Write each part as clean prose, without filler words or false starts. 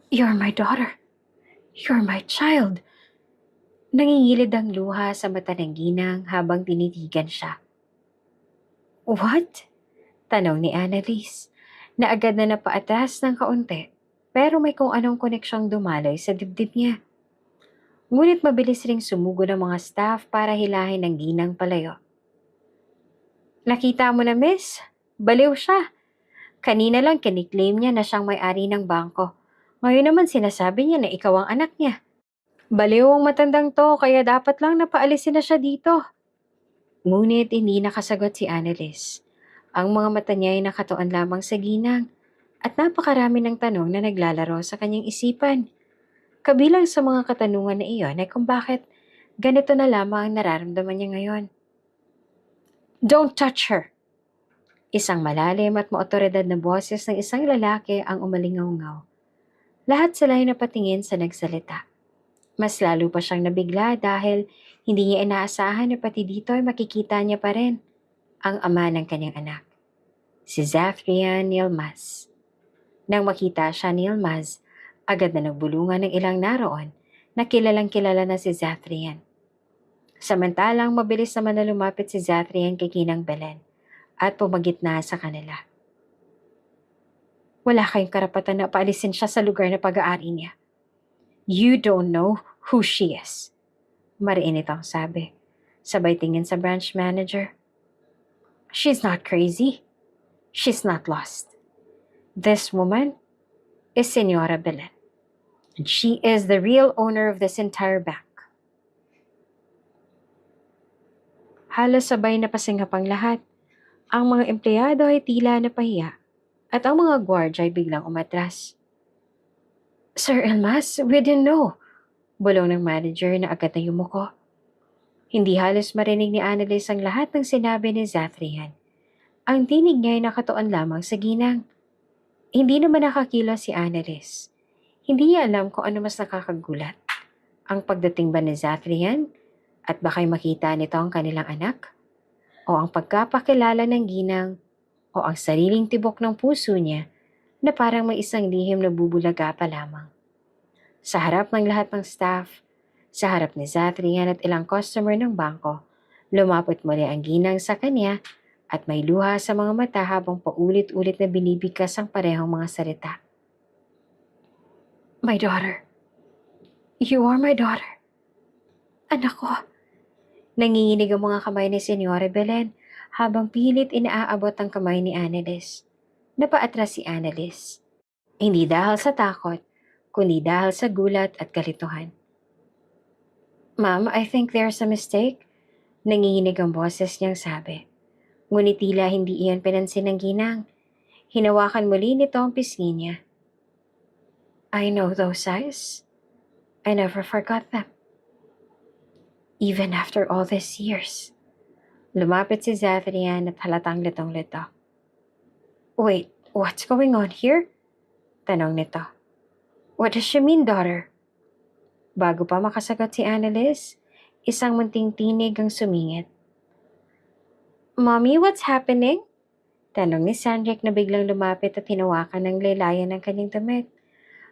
You're my daughter. You're my child. Nangingilid ang luha sa mata ng ginang habang tinitigan siya. What? Tanong ni Annalise, na agad na napaatras ng kaunti, pero may kung anong koneksyong dumaloy sa dibdib niya. Ngunit mabilis ring sumugo ng mga staff para hilahin ang ginang palayo. Nakita mo na, miss? Baliw siya. Kanina lang kiniklaim niya na siyang may-ari ng bangko. Ngayon naman sinasabi niya na ikaw ang anak niya. Baliw ang matandang to, kaya dapat lang napaalisin na siya dito. Ngunit hindi nakasagot si Annalise. Ang mga mata niya ay nakatuon lamang sa ginang at napakarami ng tanong na naglalaro sa kanyang isipan. Kabilang sa mga katanungan na iyon ay kung bakit ganito na lamang ang nararamdaman niya ngayon. Don't touch her! Isang malalim at maotoridad na boses ng isang lalaki ang umalingaw-ngaw. Lahat sila ay napatingin sa nagsalita. Mas lalo pa siyang nabigla dahil hindi niya inaasahan na pati dito ay makikita niya pa rin ang ama ng kanyang anak, si Zafrian Yilmaz. Nang makita siya ni Yilmaz, agad na nagbulungan ng ilang naroon na kilalang kilala na si Zafrian. Samantalang mabilis naman na lumapit si Zafrian kay Ginang Belen at pumagitna sa kanila. Wala kayong karapatan na paalisin siya sa lugar na pag-aari niya. You don't know who she is. Mariinit ang sabi, sabay tingin sa branch manager. She's not crazy. She's not lost. This woman is Senora Belen. And she is the real owner of this entire bank. Halos sabay na pasinghap ang lahat. Ang mga empleyado ay tila napahiya at ang mga gwardya ay biglang umatras. Sir Elmas, we didn't know. Bulong ng manager na agad na yumuko. Hindi halos marinig ni Annalise ang lahat ng sinabi ni Zafrian. Ang tinig niya ay nakatuon lamang sa ginang. Hindi naman nakakilos si Annalise. Hindi niya alam kung ano mas nakakagulat. Ang pagdating ba ni Zafrian at baka'y makita nito ang kanilang anak? O ang pagkapakilala ng ginang? O ang sariling tibok ng puso niya na parang may isang lihim na bubulaga pa lamang? Sa harap ng lahat ng staff, sa harap ni Zafrian at ilang customer ng bangko, lumapit muli ang ginang sa kanya at may luha sa mga mata habang paulit-ulit na binibigkas ang parehong mga salita. My daughter. You are my daughter. Anak ko. Nanginginig ang mga kamay ni Senyora Belen habang pilit inaaabot ang kamay ni Annalise. Napaatras si Annalise. Hindi dahil sa takot, kundi dahil sa gulat at kalituhan. Ma'am, I think there's a mistake. Nanginginig ang boses niyang sabi. Ngunit tila hindi iyon pinansin ng ginang. Hinawakan muli nito ang pisngi niya. I know those eyes. I never forgot them. Even after all these years. Lumapit si Zafrian at halatang litong-lito. Wait, what's going on here? Tanong nito. What does she mean, daughter? Bago pa makasagot si Annalise, isang munting tinig ang sumingit. Mommy, what's happening? Tanong ni Sandrick na biglang lumapit at hinawakan ng laylayan ng kanyang damit.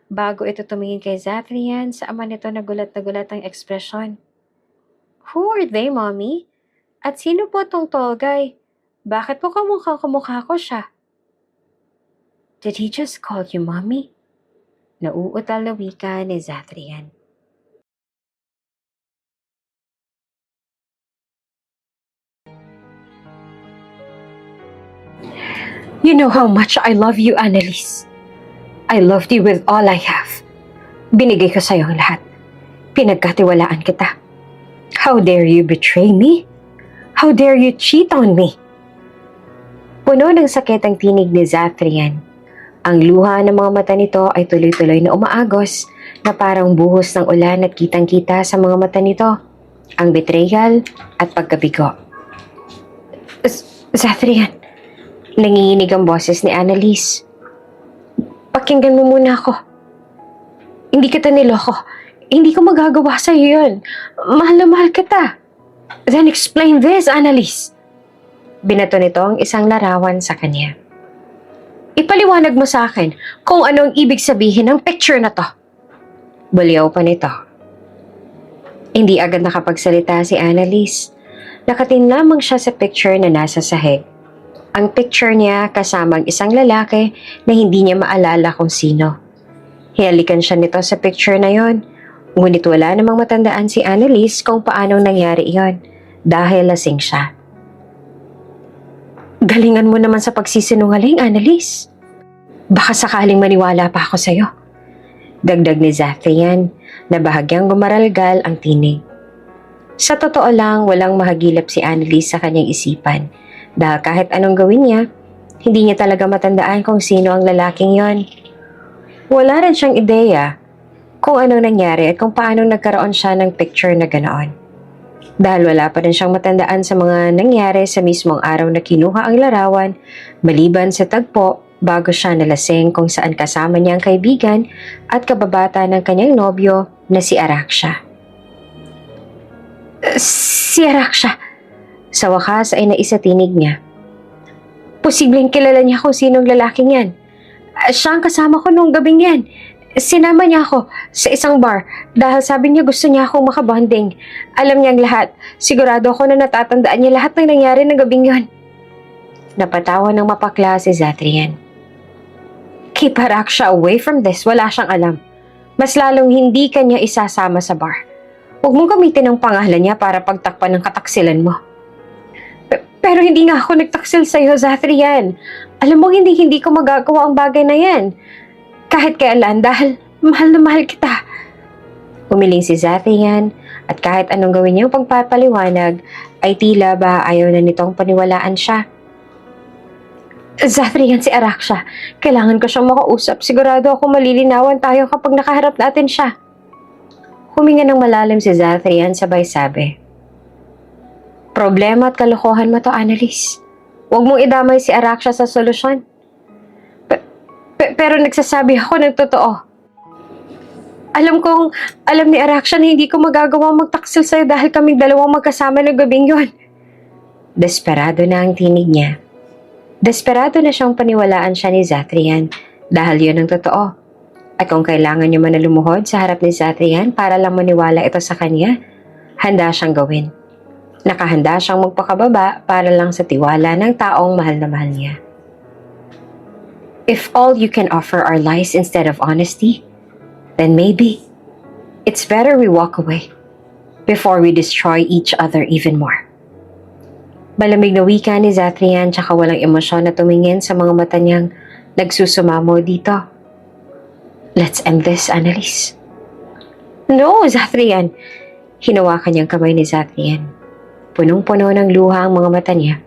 Bago ito tumingin kay Zafrian, sa ama nito na gulat ang ekspresyon. Who are they, Mommy? At sino po tong tall guy? Bakit po kamukha ko siya? Did he just call you Mommy? Nauutal na wika ni Zafrian. You know how much I love you, Annalise. I loved you with all I have. Binigay ko sa'yo ang lahat. Pinagkatiwalaan kita. How dare you betray me? How dare you cheat on me? Puno ng sakit ang tinig ni Zafrian. Ang luha ng mga mata nito ay tuloy-tuloy na umaagos na parang buhos ng ulan at kitang-kita sa mga mata nito. Ang betrayal at pagkabigo. Zafrian, nanginginig ang boses ni Annalise. Pakinggan mo muna ako. Hindi kita niloko. Hindi ko magagawa sa iyo yun. Mahal na mahal kita. Then explain this, Annalise. Binato nito ang isang larawan sa kanya. Ipaliwanag mo sa akin kung ano ang ibig sabihin ng picture na to. Baliw pa nito. Hindi agad nakapagsalita si Annalise. Nakatin lamang siya sa picture na nasa sahig. Ang picture niya kasamang isang lalaki na hindi niya maalala kung sino. Hinalikan siya nito sa picture na yon. Ngunit wala namang matandaan si Annalise kung paanong nangyari iyon dahil lasing siya. Galingan mo naman sa pagsisinungaling, Annalise. Baka sakaling maniwala pa ako sa'yo. Dagdag ni Zathrian na bahagyang gumaralgal ang tinig. Sa totoo lang, walang mahagilap si Annalise sa kanyang isipan dahil kahit anong gawin niya, hindi niya talaga matandaan kung sino ang lalaking yon. Wala rin siyang ideya kung anong nangyari at kung paano nagkaroon siya ng picture na ganoon. Dahil wala pa rin siyang matandaan sa mga nangyari sa mismong araw na kinuha ang larawan, maliban sa tagpo bago siya nalasing kung saan kasama niya ang kaibigan at kababata ng kanyang nobyo na si Araksha. Si Araksha! Sa wakas ay naisatinig niya. Posibleng kilala niya kung sinong lalaking yan. Siya ang kasama ko noong gabing yan. Sinama niya ako sa isang bar dahil sabi niya gusto niya akong makabonding. Alam niya ang lahat. Sigurado ako na natatandaan niya lahat ng nangyari ng gabing yon. Napatawa ng mapakla si Zathrian. Keep Araksha away from this. Wala siyang alam. Mas lalong hindi kanya isasama sa bar. Huwag mong gamitin ang pangalan niya para pagtakpan ng kataksilan mo. Pero hindi nga ako nagtaksil sa'yo, Zathrian. Alam mo, hindi ko magagawa ang bagay na yan. Kahit kailan dahil mahal na mahal kita. Umiling si Zathrian at kahit anong gawin niyang pagpapaliwanag ay tila ba ayaw na nitong paniwalaan siya. Zathrian, si Araksha. Kailangan ko siyang makausap. Sigurado ako malilinawan tayo kapag nakaharap natin siya. Huminga ng malalim si Zathrian sabay sabi. Problema at kalokohan mo to, Annalise. Huwag mong idamay si Araksha sa solusyon. Pero nagsasabi ako ng totoo. Alam ni Araksha na hindi ko magagawa magtaksil sa'yo dahil kaming dalawang magkasama ng gabing yon. Desperado na ang tinig niya. Desperado na siyang paniwalaan siya ni Zathrian dahil yun ang totoo. At kung kailangan niya man na lumuhod sa harap ni Zathrian para lang maniwala ito sa kanya, handa siyang gawin. Nakahanda siyang magpakababa para lang sa tiwala ng taong mahal na mahal niya. If all you can offer are lies instead of honesty, then maybe it's better we walk away before we destroy each other even more. Malamig na wika ni Zathrian tsaka walang emosyon na tumingin sa mga mata niyang nagsusumamo dito. Let's end this, Annalise. No, Zathrian! Hinawakan niyang kamay ni Zathrian. Punong-puno ng luha ang mga mata niya.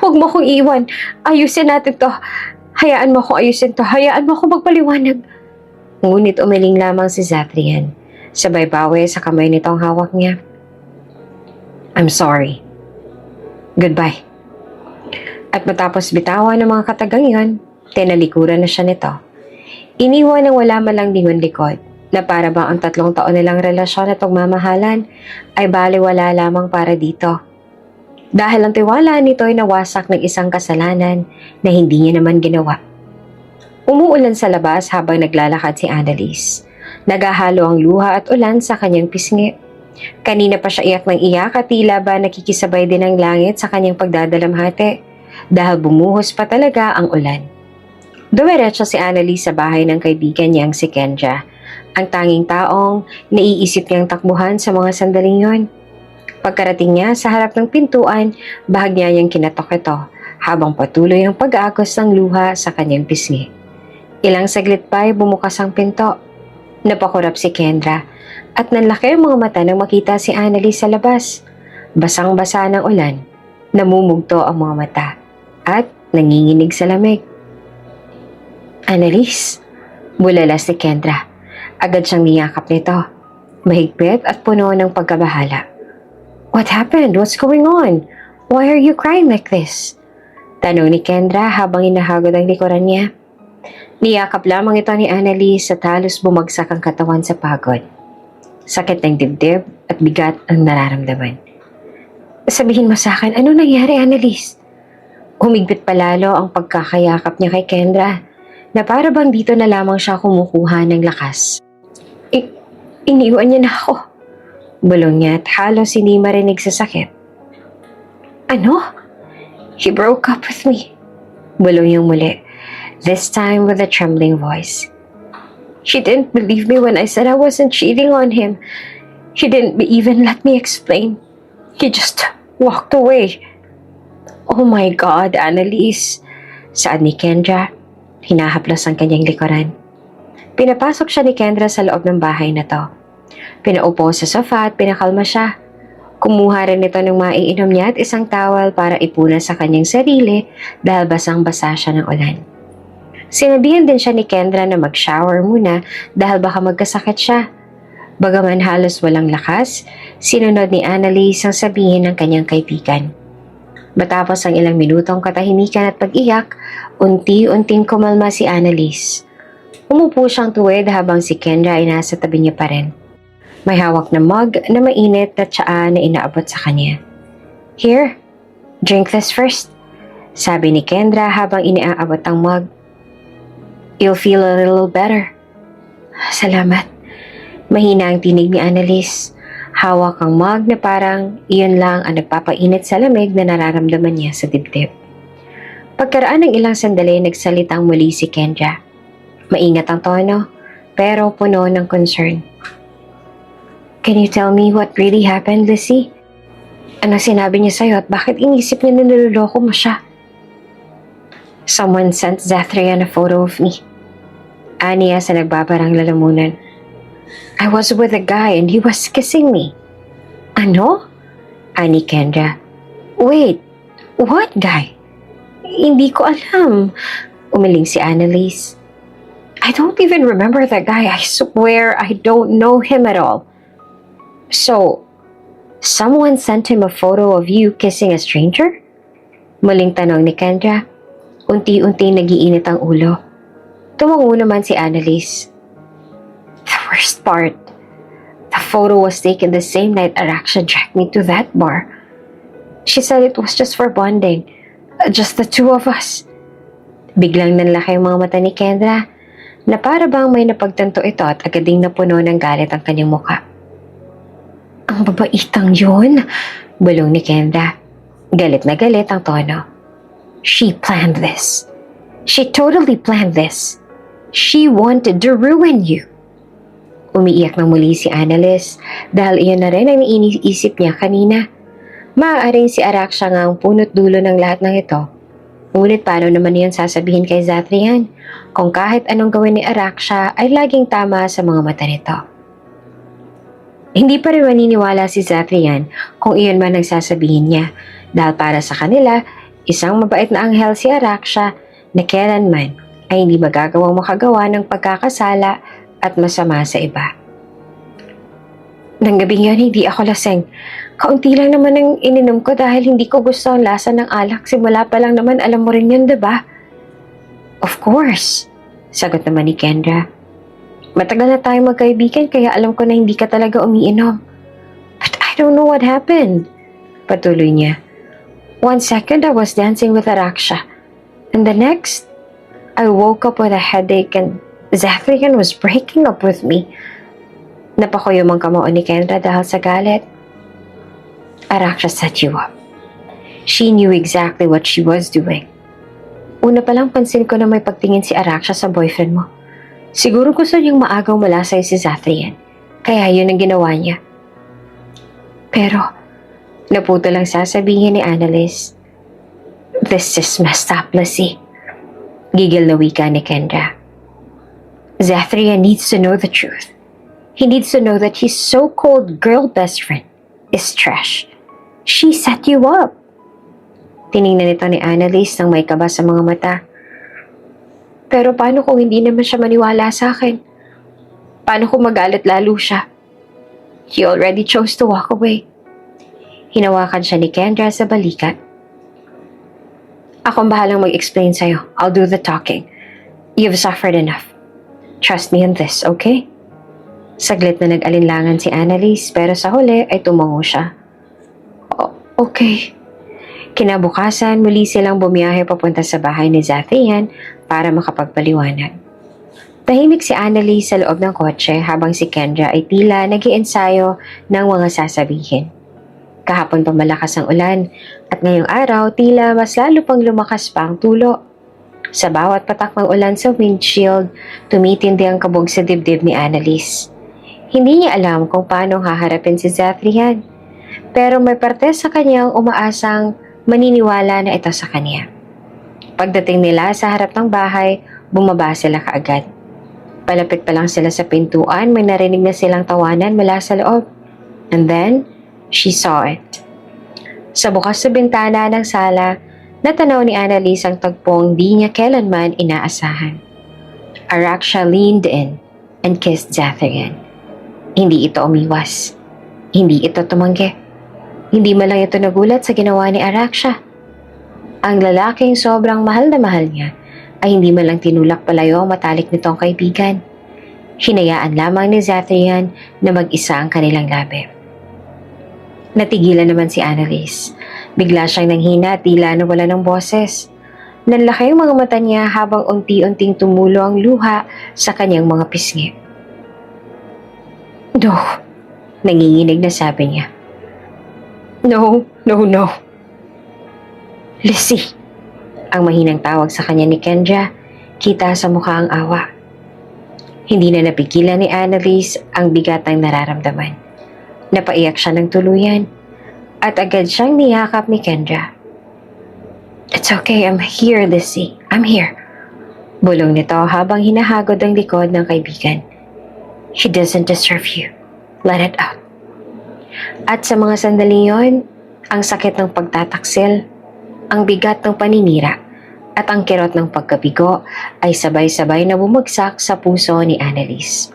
Huwag mo akong iwan. Ayusin natin to. Hayaan mo akong ayusin to. Hayaan mo akong magpaliwanag. Ngunit umiling lamang si Zathrian. Sabay bawi sa kamay nitong hawak niya. I'm sorry. Goodbye. At matapos bitawan ng mga katagang yon, tinalikuran na siya nito. Iniwan ng wala man lang lingon likod na para bang ang 3 taon nilang relasyon at pagmamahalan ay baliwala lamang para dito. Dahil ang tiwala nito ay nawasak ng isang kasalanan na hindi niya naman ginawa. Umuulan sa labas habang naglalakad si Annalise. Nagahalo ang luha at ulan sa kanyang pisngi. Kanina pa siya iyak ng iyak at tila ba nakikisabay din ang langit sa kanyang pagdadalamhati dahil bumuhos pa talaga ang ulan. Dumiretso si Annalise sa bahay ng kaibigan niyang si Kendra, ang tanging taong naiisip niyang takbuhan sa mga sandaling yon. Pagkarating niya sa harap ng pintuan, bahagya niyang kinatok ito habang patuloy ang pag-aagos ng luha sa kanyang pisngi. Ilang saglit pa ay bumukas ang pinto. Napakurap si Kendra at nanlaki ang mga mata nang makita si Annalise sa labas. Basang-basa ng ulan, namumugto ang mga mata at nanginginig sa lamig. Annalise, bulala si Kendra. Agad siyang niyakap nito. Mahigpit at puno ng pagkabahala. What happened? What's going on? Why are you crying like this? Tanong ni Kendra habang inahagod ang likuran niya. Niyakap lamang ito ni Annalise at halos bumagsak ang katawan sa pagod. Sakit ng dibdib at bigat ang nararamdaman. Sabihin mo sa akin, ano nangyari, Annalise? Humigpit palalo ang pagkakayakap niya kay Kendra na para bang dito na lamang siya kumukuha ng lakas. Iniwan niya na ako. Bulong niya at halos hindi marinig sa sakit. Ano? He broke up with me. Bulong niyang muli, this time with a trembling voice. He didn't believe me when I said I wasn't cheating on him. He didn't even let me explain. He just walked away. Oh my God, Annalise. Saad ni Kendra, hinahaplos ang kanyang likuran. Pinapasok siya ni Kendra sa loob ng bahay na to. Pinaupo sa sofa at pinakalma siya. Kumuha rin ito ng maiinom niya at isang towel para ipunan sa kanyang sarili dahil basang-basa siya ng ulan. Sinabihan din siya ni Kendra na mag-shower muna dahil baka magkasakit siya. Bagaman halos walang lakas, sinunod ni Annalise ang sabihin ng kanyang kaibigan. Matapos ang ilang minutong katahimikan at pag-iyak, unti-unting kumalma si Annalise. Umupo siyang tuwid habang si Kendra ay nasa tabi niya pa rin. May hawak na mug na mainit na tsaa na inaabot sa kanya. Here, drink this first, sabi ni Kendra habang iniaabot ang mug. You'll feel a little better. Salamat. Mahina ang tinig ni Annalise. Hawak ang mug na parang iyon lang ang nagpapainit sa lamig na nararamdaman niya sa dibdib. Pagkaraan ng ilang sandali, nagsalitang muli si Kendra. Maingat ang tono, pero puno ng concern. Can you tell me what really happened, Lizzie? Ano sinabi niya sa'yo at bakit inisip niya na niloloko mo siya? Someone sent Zathrian a photo of me. Aniya sa nagbabarang lalamunan. I was with a guy and he was kissing me. Ano? Ani Kendra. Wait, what guy? Hindi ko alam. Umiling si Annalise. I don't even remember that guy. I swear I don't know him at all. So, someone sent him a photo of you kissing a stranger? Muling tanong ni Kendra. Unti-unti nagiinit ang ulo. Tumango naman si Annalise. The worst part, the photo was taken the same night Araksha dragged me to that bar. She said it was just for bonding, just the two of us. Biglang nanlaki ang mga mata ni Kendra na para bang may napagtanto ito at agad ding napuno ng galit ang kanyang mukha. Ang babaitang yun, bulong ni Kendra. Galit na galit ang tono. She planned this. She totally planned this. She wanted to ruin you. Umiiyak ng muli si Annalise dahil iyon na rin ang iniisip niya kanina. Maaaring si Araksha nga ang punot dulo ng lahat ng ito. Ngunit paano naman iyon sasabihin kay Zathrian kung kahit anong gawin ni Araksha ay laging tama sa mga mata nito? Hindi pa rin maniniwala si Zathrian kung iyon man ang sasabihin niya dahil para sa kanila, isang mabait na anghel si Araksha na kailanman ay hindi magagawang makagawa ng pagkakasala at masama sa iba. Nang gabing yun, hindi ako laseng. Kaunti lang naman ang ininom ko dahil hindi ko gusto ang lasa ng alak. Simula pa lang naman, alam mo rin yun, diba? Of course, sagot naman ni Kendra. Matagal na tayo magkaibigan kaya alam ko na hindi ka talaga umiinom. But I don't know what happened. Patuloy niya. 1 second I was dancing with Araksha. And the next, I woke up with a headache and Zathrian was breaking up with me. Napakuyom ang kamao ni Kendra dahil sa galit. Araksha set you up. She knew exactly what she was doing. Una pa lang pansin ko na may pagtingin si Araksha sa boyfriend mo. Siguro gusto niyang maagaw malasay si Zathrian. Kaya yun ang ginawa niya. Pero, naputo lang sasabihin ni Annalise. This is messed up, Lizzie. Gigil na wika ni Kendra. Zathrian needs to know the truth. He needs to know that his so-called girl best friend is trash. She set you up. Tiningnan ito ni Annalise nang may kaba sa mga mata. Pero paano kung hindi naman siya maniwala sa akin? Paano kung magalit lalo siya? He already chose to walk away. Hinawakan siya ni Kendra sa balikat. Akong bahalang mag-explain sa'yo. I'll do the talking. You've suffered enough. Trust me on this, okay? Saglit na nag-alinlangan si Annalise pero sa huli ay tumango siya. Okay. Kinabukasan, muli silang bumiyahe papunta sa bahay ni Zathrian para makapagpaliwanag. Tahimik si Annalise sa loob ng kotse habang si Kendra ay tila nag-iensayo ng mga sasabihin. Kahapon pa malakas ang ulan at ngayong araw tila mas lalo pang lumakas pa ang tulo. Sa bawat patak ng ulan sa windshield, tumitindi ang kabog sa dibdib ni Annalise. Hindi niya alam kung paano haharapin si Zathrian, pero may parte sa kanyang umaasang maniniwala na ito sa kanya. Pagdating nila sa harap ng bahay, bumaba sila kaagad. Palapit pa lang sila sa pintuan, may narinig na silang tawanan mula sa loob. And then, she saw it. Sa bukas na bintana ng sala, natanaw ni Annalise ang tagpong di niya kailanman inaasahan. Araksha leaned in and kissed Zathrian. Hindi ito umiwas. Hindi ito tumanggi. Hindi man lang ito nagulat sa ginawa ni Araksha. Ang lalaking sobrang mahal na mahal niya ay hindi man lang tinulak palayo ang matalik nitong kaibigan. Hinayaan lamang ni Zathrian na mag-isa ang kanilang labi. Natigilan naman si Annalise. Bigla siyang nanghina at tila nawala ng boses. Nanlaki ang mga mata niya habang unti-unting tumulo ang luha sa kanyang mga pisngi. No, nanginginig na sabi niya. No, no, no. Lizzie, ang mahinang tawag sa kanya ni Kendra, kita sa mukha ang awa. Hindi na napigilan ni Annalise ang bigat ng nararamdaman. Napaiyak siya ng tuluyan at agad siyang niyakap ni Kendra. It's okay, I'm here, Lizzie. I'm here. Bulong nito habang hinahagod ang likod ng kaibigan. He doesn't deserve you. Let it out. At sa mga sandali yon, ang sakit ng pagtataksil, ang bigat ng paninira, at ang kirot ng pagkabigo ay sabay-sabay na bumagsak sa puso ni Annalise.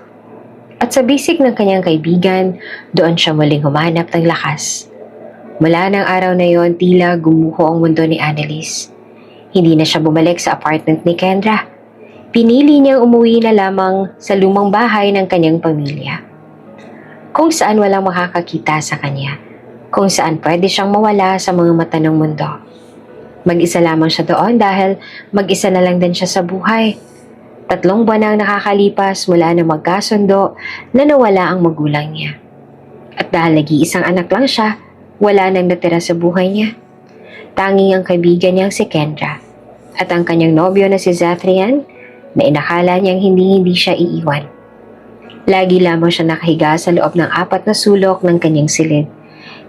At sa bisig ng kanyang kaibigan, doon siya muling humanap ng lakas. Mula ng araw na yon, tila gumuho ang mundo ni Annalise. Hindi na siya bumalik sa apartment ni Kendra. Pinili niyang umuwi na lamang sa lumang bahay ng kanyang pamilya, kung saan walang makakakita sa kanya, kung saan pwede siyang mawala sa mga mata ng mundo. Mag-isa lamang siya doon dahil mag-isa na lang din siya sa buhay. 3 buwan ang nakakalipas mula na magkasundo na nawala ang magulang niya. At dahil nag-iisang anak lang siya, wala nang natira sa buhay niya. Tanging ang kaibigan niyang si Kendra at ang kanyang nobyo na si Zathrian na inakala niyang hindi siya iiwan. Lagi lamang siya nakahiga sa loob ng 4 na sulok ng kanyang silid.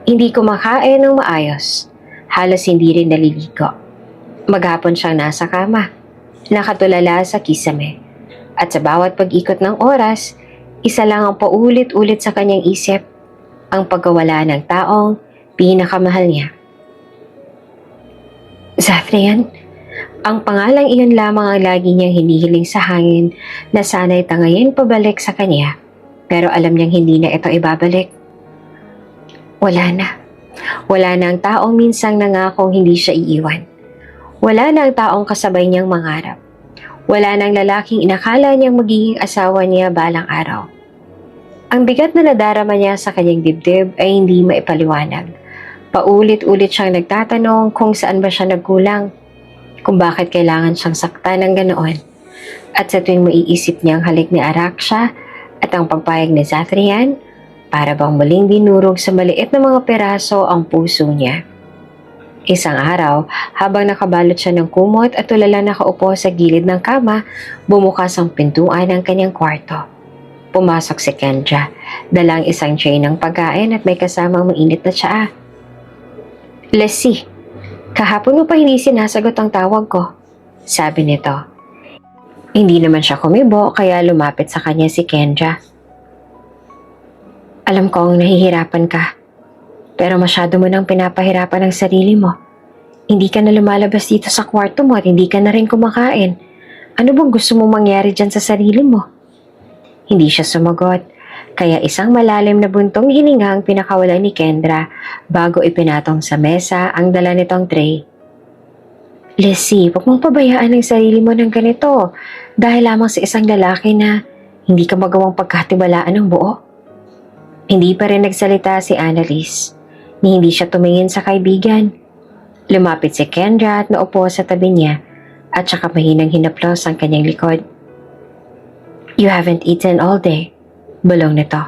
Hindi kumakain ng maayos. Halos hindi rin naliligo. Maghapon siyang nasa kama, nakatulala sa kisame. At sa bawat pag-ikot ng oras, isa lang ang paulit-ulit sa kanyang isip, ang pagkawala ng taong pinakamahal niya. Zathrian, ang pangalang iyon lamang ang lagi niyang hinihiling sa hangin na sana'y tangayin pabalik sa kanya, pero alam niyang hindi na ito ibabalik. Wala na. Wala na ang taong minsang nangakong hindi siya iiwan. Wala na ang taong kasabay niyang mangarap. Wala na ang lalaking inakala niyang magiging asawa niya balang araw. Ang bigat na nadarama niya sa kanyang dibdib ay hindi maipaliwanag. Paulit-ulit siyang nagtatanong kung saan ba siya nagkulang, kung bakit kailangan siyang saktan ng ganoon. At sa tuwing maiisip niya ang halik ni Araksha at ang pagpayag ni Zathrian, para bang muling dinurog sa maliit na mga peraso ang puso niya. Isang araw, habang nakabalot siya ng kumot at tulala nakaupo sa gilid ng kama, bumukas ang pintuan ng kanyang kwarto. Pumasok si Kendra, dalang isang tray ng pagkain at may kasamang mainit na tsaa. Lizzie, kahapon mo pa hindi sinasagot ang tawag ko, sabi nito. Hindi naman siya kumibo kaya lumapit sa kanya si Kendra. Alam kong nahihirapan ka, pero masyado mo nang pinapahirapan ang sarili mo. Hindi ka na lumalabas dito sa kwarto mo at hindi ka na rin kumakain. Ano bang gusto mo mangyari dyan sa sarili mo? Hindi siya sumagot, kaya isang malalim na buntong hininga ang pinakawala ni Kendra bago ipinatong sa mesa ang dala nitong tray. Lizzie, huwag mong pabayaan ang sarili mo ng ganito dahil lamang sa isang lalaki na hindi ka magawang pagkatiwalaan ng buo. Hindi pa rin nagsalita si Annalise, ni hindi siya tumingin sa kaibigan. Lumapit si Kendra at naupo sa tabi niya at saka mahinang hinaplos ang kanyang likod. You haven't eaten all day, bulong nito.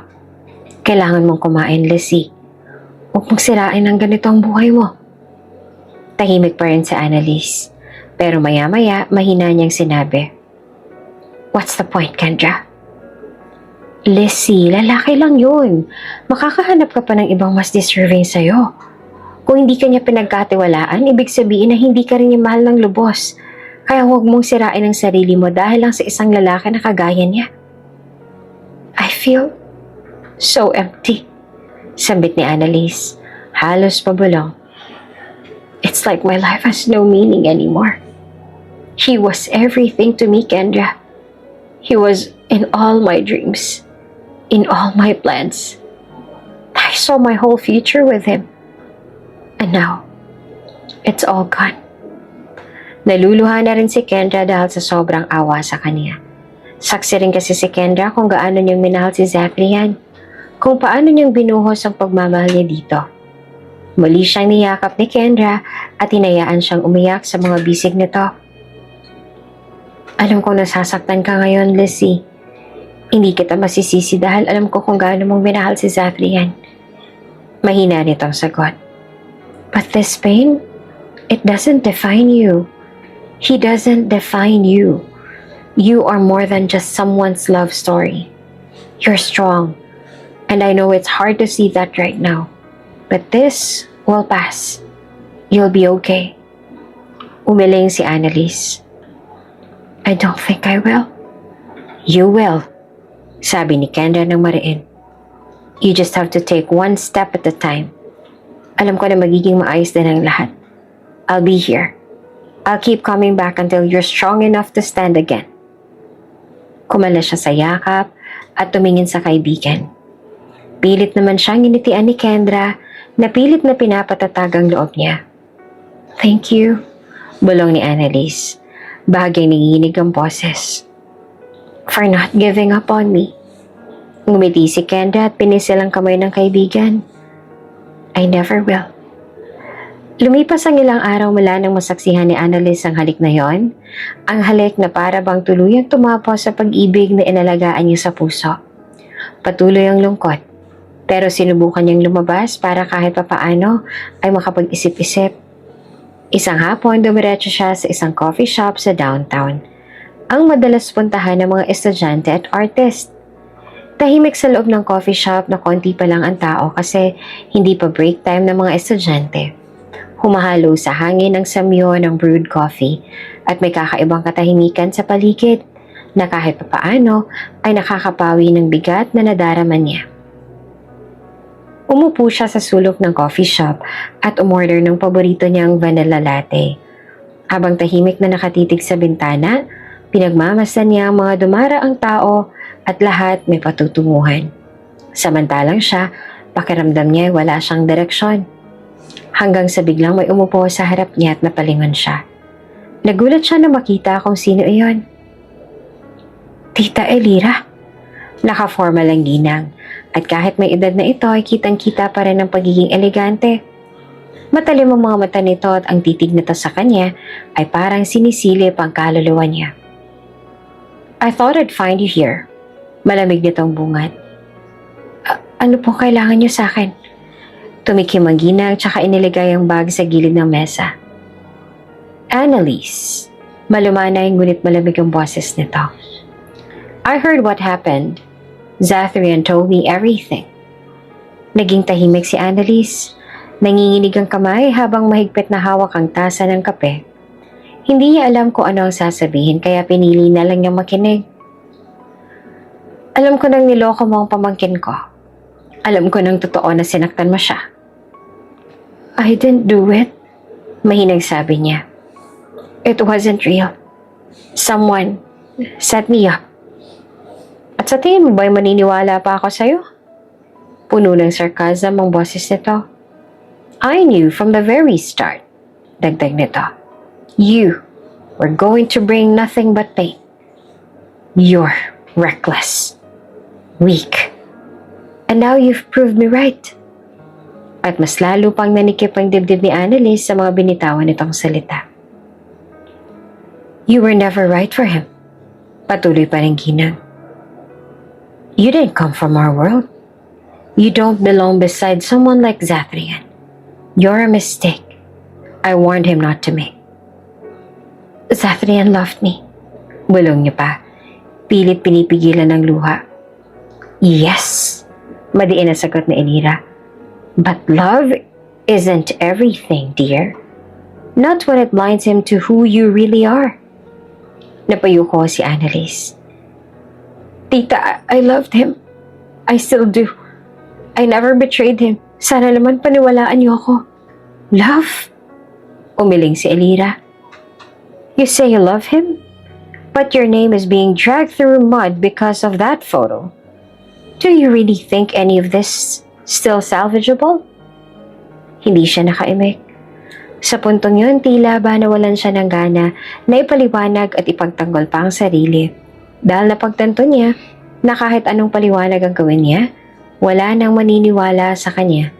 Kailangan mong kumain, Lizzie. Huwag mong sirain ang ganito ang buhay mo. Tahimik pa rin si Annalise, pero maya-maya mahina niyang sinabi. What's the point, Kendra? Lizzie, lalaki lang yun. Makakahanap ka pa ng ibang mas deserving sa'yo. Kung hindi ka niya pinagkatiwalaan, ibig sabihin na hindi ka rin niya mahal ng lubos. Kaya huwag mong sirain ang sarili mo dahil lang sa isang lalaki na kagaya niya. I feel so empty, sambit ni Annalise, halos pabulong. It's like my life has no meaning anymore. He was everything to me, Kendra. He was in all my dreams, in all my plans. I saw my whole future with him. And now, it's all gone. Naluluha na rin si Kendra dahil sa sobrang awa sa kanya. Saksi rin kasi si Kendra kung gaano niyang minahal si Zacharian, kung paano niyang binuhos ang pagmamahal niya dito. Muli siyang niyakap ni Kendra at hinayaan siyang umiyak sa mga bisig nito. Alam ko nasasaktan ka ngayon, Lizzie. Hindi kita masisisi dahil alam ko kung gaano mong minahal si Zacharian. Mahina nitong sagot. But this pain, it doesn't define you. He doesn't define you. You are more than just someone's love story. You're strong. And I know it's hard to see that right now. But this will pass. You'll be okay. Umiling si Annalise. I don't think I will. You will, sabi ni Kendra ng mariin. You just have to take one step at a time. Alam ko na magiging maayos din ang lahat. I'll be here. I'll keep coming back until you're strong enough to stand again. Kumalas siya sa yakap at tumingin sa kaibigan. Pilit naman siyang initian ni Kendra na pilit na pinapatatag ang loob niya. Thank you, bulong ni Annalise. Bahagyang nanginginig ang boses. For not giving up on me. Ngumiti si Kendra at pinisil ang kamay ng kaibigan. I never will. Lumipas ang ilang araw mula nang masaksihan ni Annalise ang halik na yon, ang halik na para bang tuluyang tumapos sa pag-ibig na inalagaan niya sa puso. Patuloy ang lungkot, pero sinubukan niyang lumabas para kahit papaano ay makapag-isip-isip. Isang hapon, dumiretso siya sa isang coffee shop sa downtown, ang madalas puntahan ng mga estudyante at artist. Tahimik sa loob ng coffee shop na konti pa lang ang tao kasi hindi pa break time ng mga estudyante. Humahalo sa hangin ang samyo ng brewed coffee at may kakaibang katahimikan sa paligid na kahit papaano ay nakakapawi ng bigat na nadarama niya. Umupo siya sa sulok ng coffee shop at umorder ng paborito niyang vanilla latte. Habang tahimik na nakatitig sa bintana, pinagmamasdan niya ang mga dumaraang tao at lahat may patutunguhan. Samantalang siya, pakiramdam niya ay wala siyang direksyon. Hanggang sa biglang may umupo sa harap niya at napalingon siya. Nagulat siya na makita kung sino iyon. Tita Elira. Naka-formal ang ginang at kahit may edad na ito ay kitang-kita pa rin ang pagiging elegante. Matalim ang mga mata nito at ang titig nito sa kanya ay parang sinisilip ang kaluluwa niya. I thought I'd find you here. Malamig nitong bungat. Ano pong kailangan niyo sa akin? Tumikim ang ginang tsaka iniligay ang bag sa gilid ng mesa. Annalise. Malumanay ngunit malamig ang boses nito. I heard what happened. Zacharian told me everything. Naging tahimik si Annalise. Nanginginig ang kamay habang mahigpit na hawak ang tasa ng kape. Hindi niya alam kung ano ang sasabihin kaya pinili na lang niyang makinig. Alam ko nang niloko mo ang pamangkin ko. Alam ko nang totoo na sinaktan mo siya. I didn't do it, mahinang sabi niya. It wasn't real. Someone set me up. At sa tingin mo ba'y maniniwala pa ako sa'yo? Puno ng sarcasm ang boses nito. I knew from the very start, dagdag nito. You were going to bring nothing but pain. You're reckless. Weak. And now you've proved me right. At mas lalo pang nanikip ang dibdib ni Annalise sa mga binitawan nitong salita. You were never right for him. Patuloy pa rin Ginang. You didn't come from our world. You don't belong beside someone like Zathrian. You're a mistake I warned him not to make. Zathrian loved me. Bulong niya pa. Pilit pinipigilan ng luha. Yes, madiin na sagot ni Elira. But love isn't everything, dear. Not when it blinds him to who you really are. Napayuko si Annalise. Tita, I loved him. I still do. I never betrayed him. Sana naman paniwalaan niyo ako. Love? Umiling si Elira. You say you love him? But your name is being dragged through mud because of that photo. Do you really think any of this still salvageable? Hindi siya nakaimik. Sa puntong yun, tila ba nawalan siya ng gana na ipaliwanag at ipagtanggol pa ang sarili. Dahil napagtanto niya na kahit anong paliwanag ang gawin niya, wala nang maniniwala sa kanya.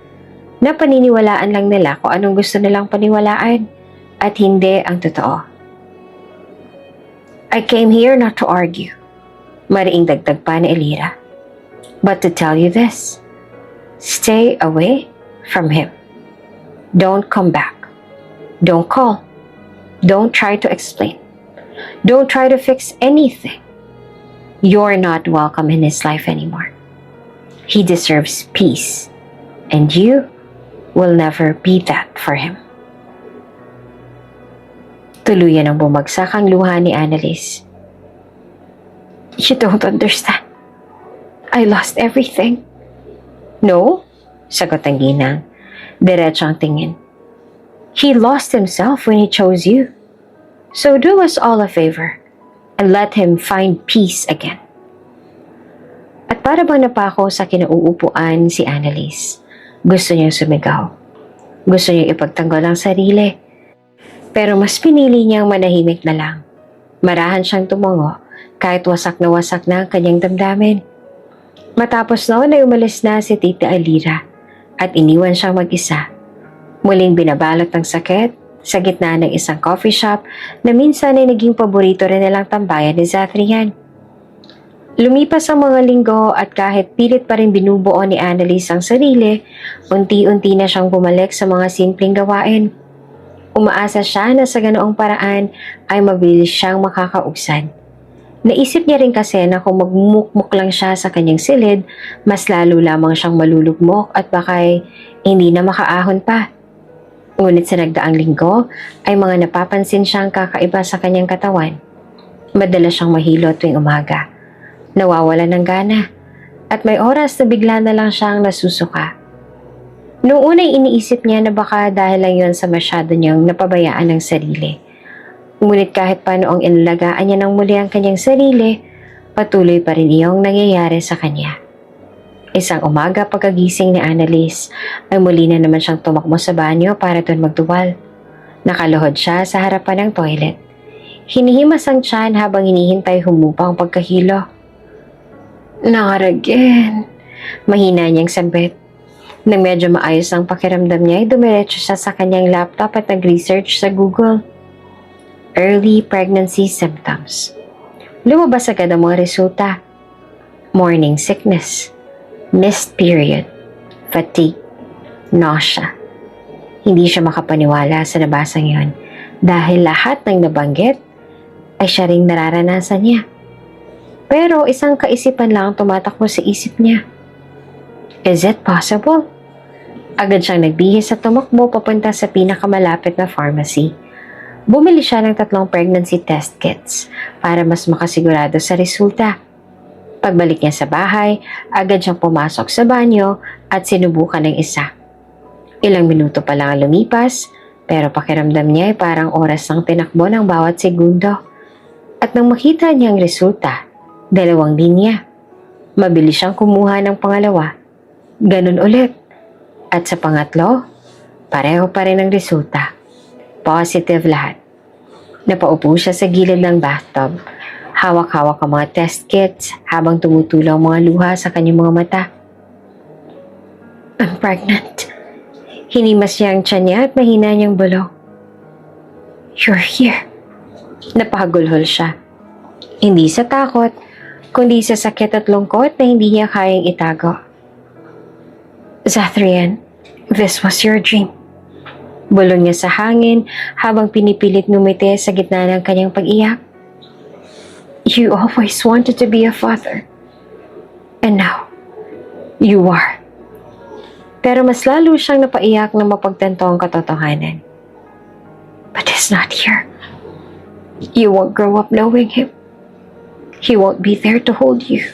Na paniniwalaan lang nila kung anong gusto nilang paniwalaan at hindi ang totoo. I came here not to argue, mariing dagdag pa ni Elira, but to tell you this. Stay away from him. Don't come back. Don't call. Don't try to explain. Don't try to fix anything. You're not welcome in his life anymore. He deserves peace, and you will never be that for him. Tuluyan ang bumagsak ang luha ni Annalise. You don't understand. I lost everything. No? Sagot ang Ginang. Diretso ang tingin. He lost himself when he chose you. So do us all a favor and let him find peace again. At para bang napako sa kinauupuan si Annalise, gusto niyang sumigaw. Gusto niyang ipagtanggol ang sarili. Pero mas pinili niyang manahimik na lang. Marahan siyang tumango kahit wasak na ang kanyang damdamin. Matapos noon ay umalis na si Tita Elira at iniwan siyang mag-isa. Muling binabalot ng sakit sa gitna ng isang coffee shop na minsan ay naging paborito rin nilang tambayan ni Zathrian. Lumipas ang mga linggo at kahit pilit pa rin binubuo ni Annalise ang sarili, unti-unti na siyang bumalik sa mga simpleng gawain. Umaasa siya na sa ganoong paraan ay mabilis siyang makakausad. Naisip niya rin kasi na kung magmumukmuk lang siya sa kanyang silid, mas lalo lamang siyang malulugmok at baka hindi na makaahon pa. Ngunit sa nagdaang linggo ay mga napapansin siyang kakaiba sa kanyang katawan. Madalas siyang mahilo tuwing umaga. Nawawala ng gana at may oras na bigla na lang siyang nasusuka. Noong unay iniisip niya na baka dahil lang yun sa masyado niyang napabayaan ng sarili. Ngunit kahit paano ang inalagaan niya ng muli ang kanyang sarili, patuloy pa rin iyong nangyayari sa kanya. Isang umaga pagkagising ni Annalise ay muli na naman siyang tumakbo sa banyo para doon magduwal. Nakaluhod siya sa harapan ng toilet. Hinihimas ang tiyan habang hinihintay humupa ang pagkahilo. Nakaragin. Mahina niyang sabit. Nang medyo maayos ang pakiramdam niya ay dumiretso siya sa kanyang laptop at nag-research sa Google. Early pregnancy symptoms. Lumabas agad ang mga resulta. Morning sickness. Missed period, fatigue, nausea. Hindi siya makapaniwala sa nabasang yon dahil lahat ng nabanggit ay siya ring nararanasan niya. Pero isang kaisipan lang tumatakbo sa isip niya. Is it possible? Agad siyang nagbihis at tumakbo papunta sa pinakamalapit na pharmacy. Bumili siya ng 3 pregnancy test kits para mas makasigurado sa resulta. Pagbalik niya sa bahay, agad siyang pumasok sa banyo at sinubukan ng isa. Ilang minuto pa lang ang lumipas, pero pakiramdam niya ay parang oras ng tinakbo ng bawat segundo. At nang makita niya ang resulta, 2 linya. Mabilis siyang kumuha ng pangalawa. Ganun ulit. At sa pangatlo, pareho pa rin ang resulta. Positive lahat. Napaupo siya sa gilid ng bathtub. Hawak-hawak ang mga test kits habang tumutulo ang mga luha sa kanyang mga mata. I'm pregnant. Hinimas niya ang tiyan niya at mahina niyang bulong. You're here. Napahagulhol siya. Hindi sa takot, kundi sa sakit at lungkot na hindi niya kayang itago. Zathrian, this was your dream. Bulong niya sa hangin habang pinipilit ngumiti sa gitna ng kanyang pag-iyak. You always wanted to be a father. And now, you are. Pero mas lalo siyang napaiyak nang mapagtanto ang katotohanan. But he's not here. You won't grow up knowing him. He won't be there to hold you.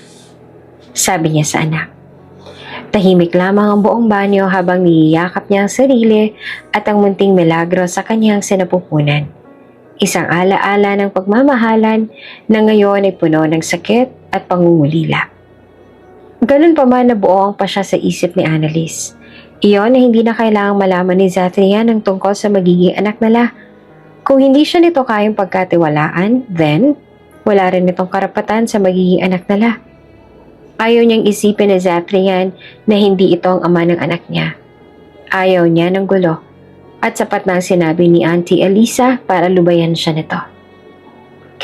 Sabi niya sa anak. Tahimik lamang ang buong banyo habang niyayakap niya ang sarili at ang munting milagro sa kanyang sinapupunan. Isang alaala ng pagmamahalan na ngayon ay puno ng sakit at pangungulila. Ganun pa man nabuo ang pasya sa isip ni Annalise. Iyon na hindi na kailangang malaman ni Zathrian ang tungkol sa magiging anak nila. Kung hindi siya nito kayang pagkatiwalaan, then wala rin itong karapatan sa magiging anak nila. Ayaw niyang isipin ni Zathrian na hindi ito ang ama ng anak niya. Ayaw niya ng gulo at sapat na ang sinabi ni Auntie Elisa para lubayan siya nito.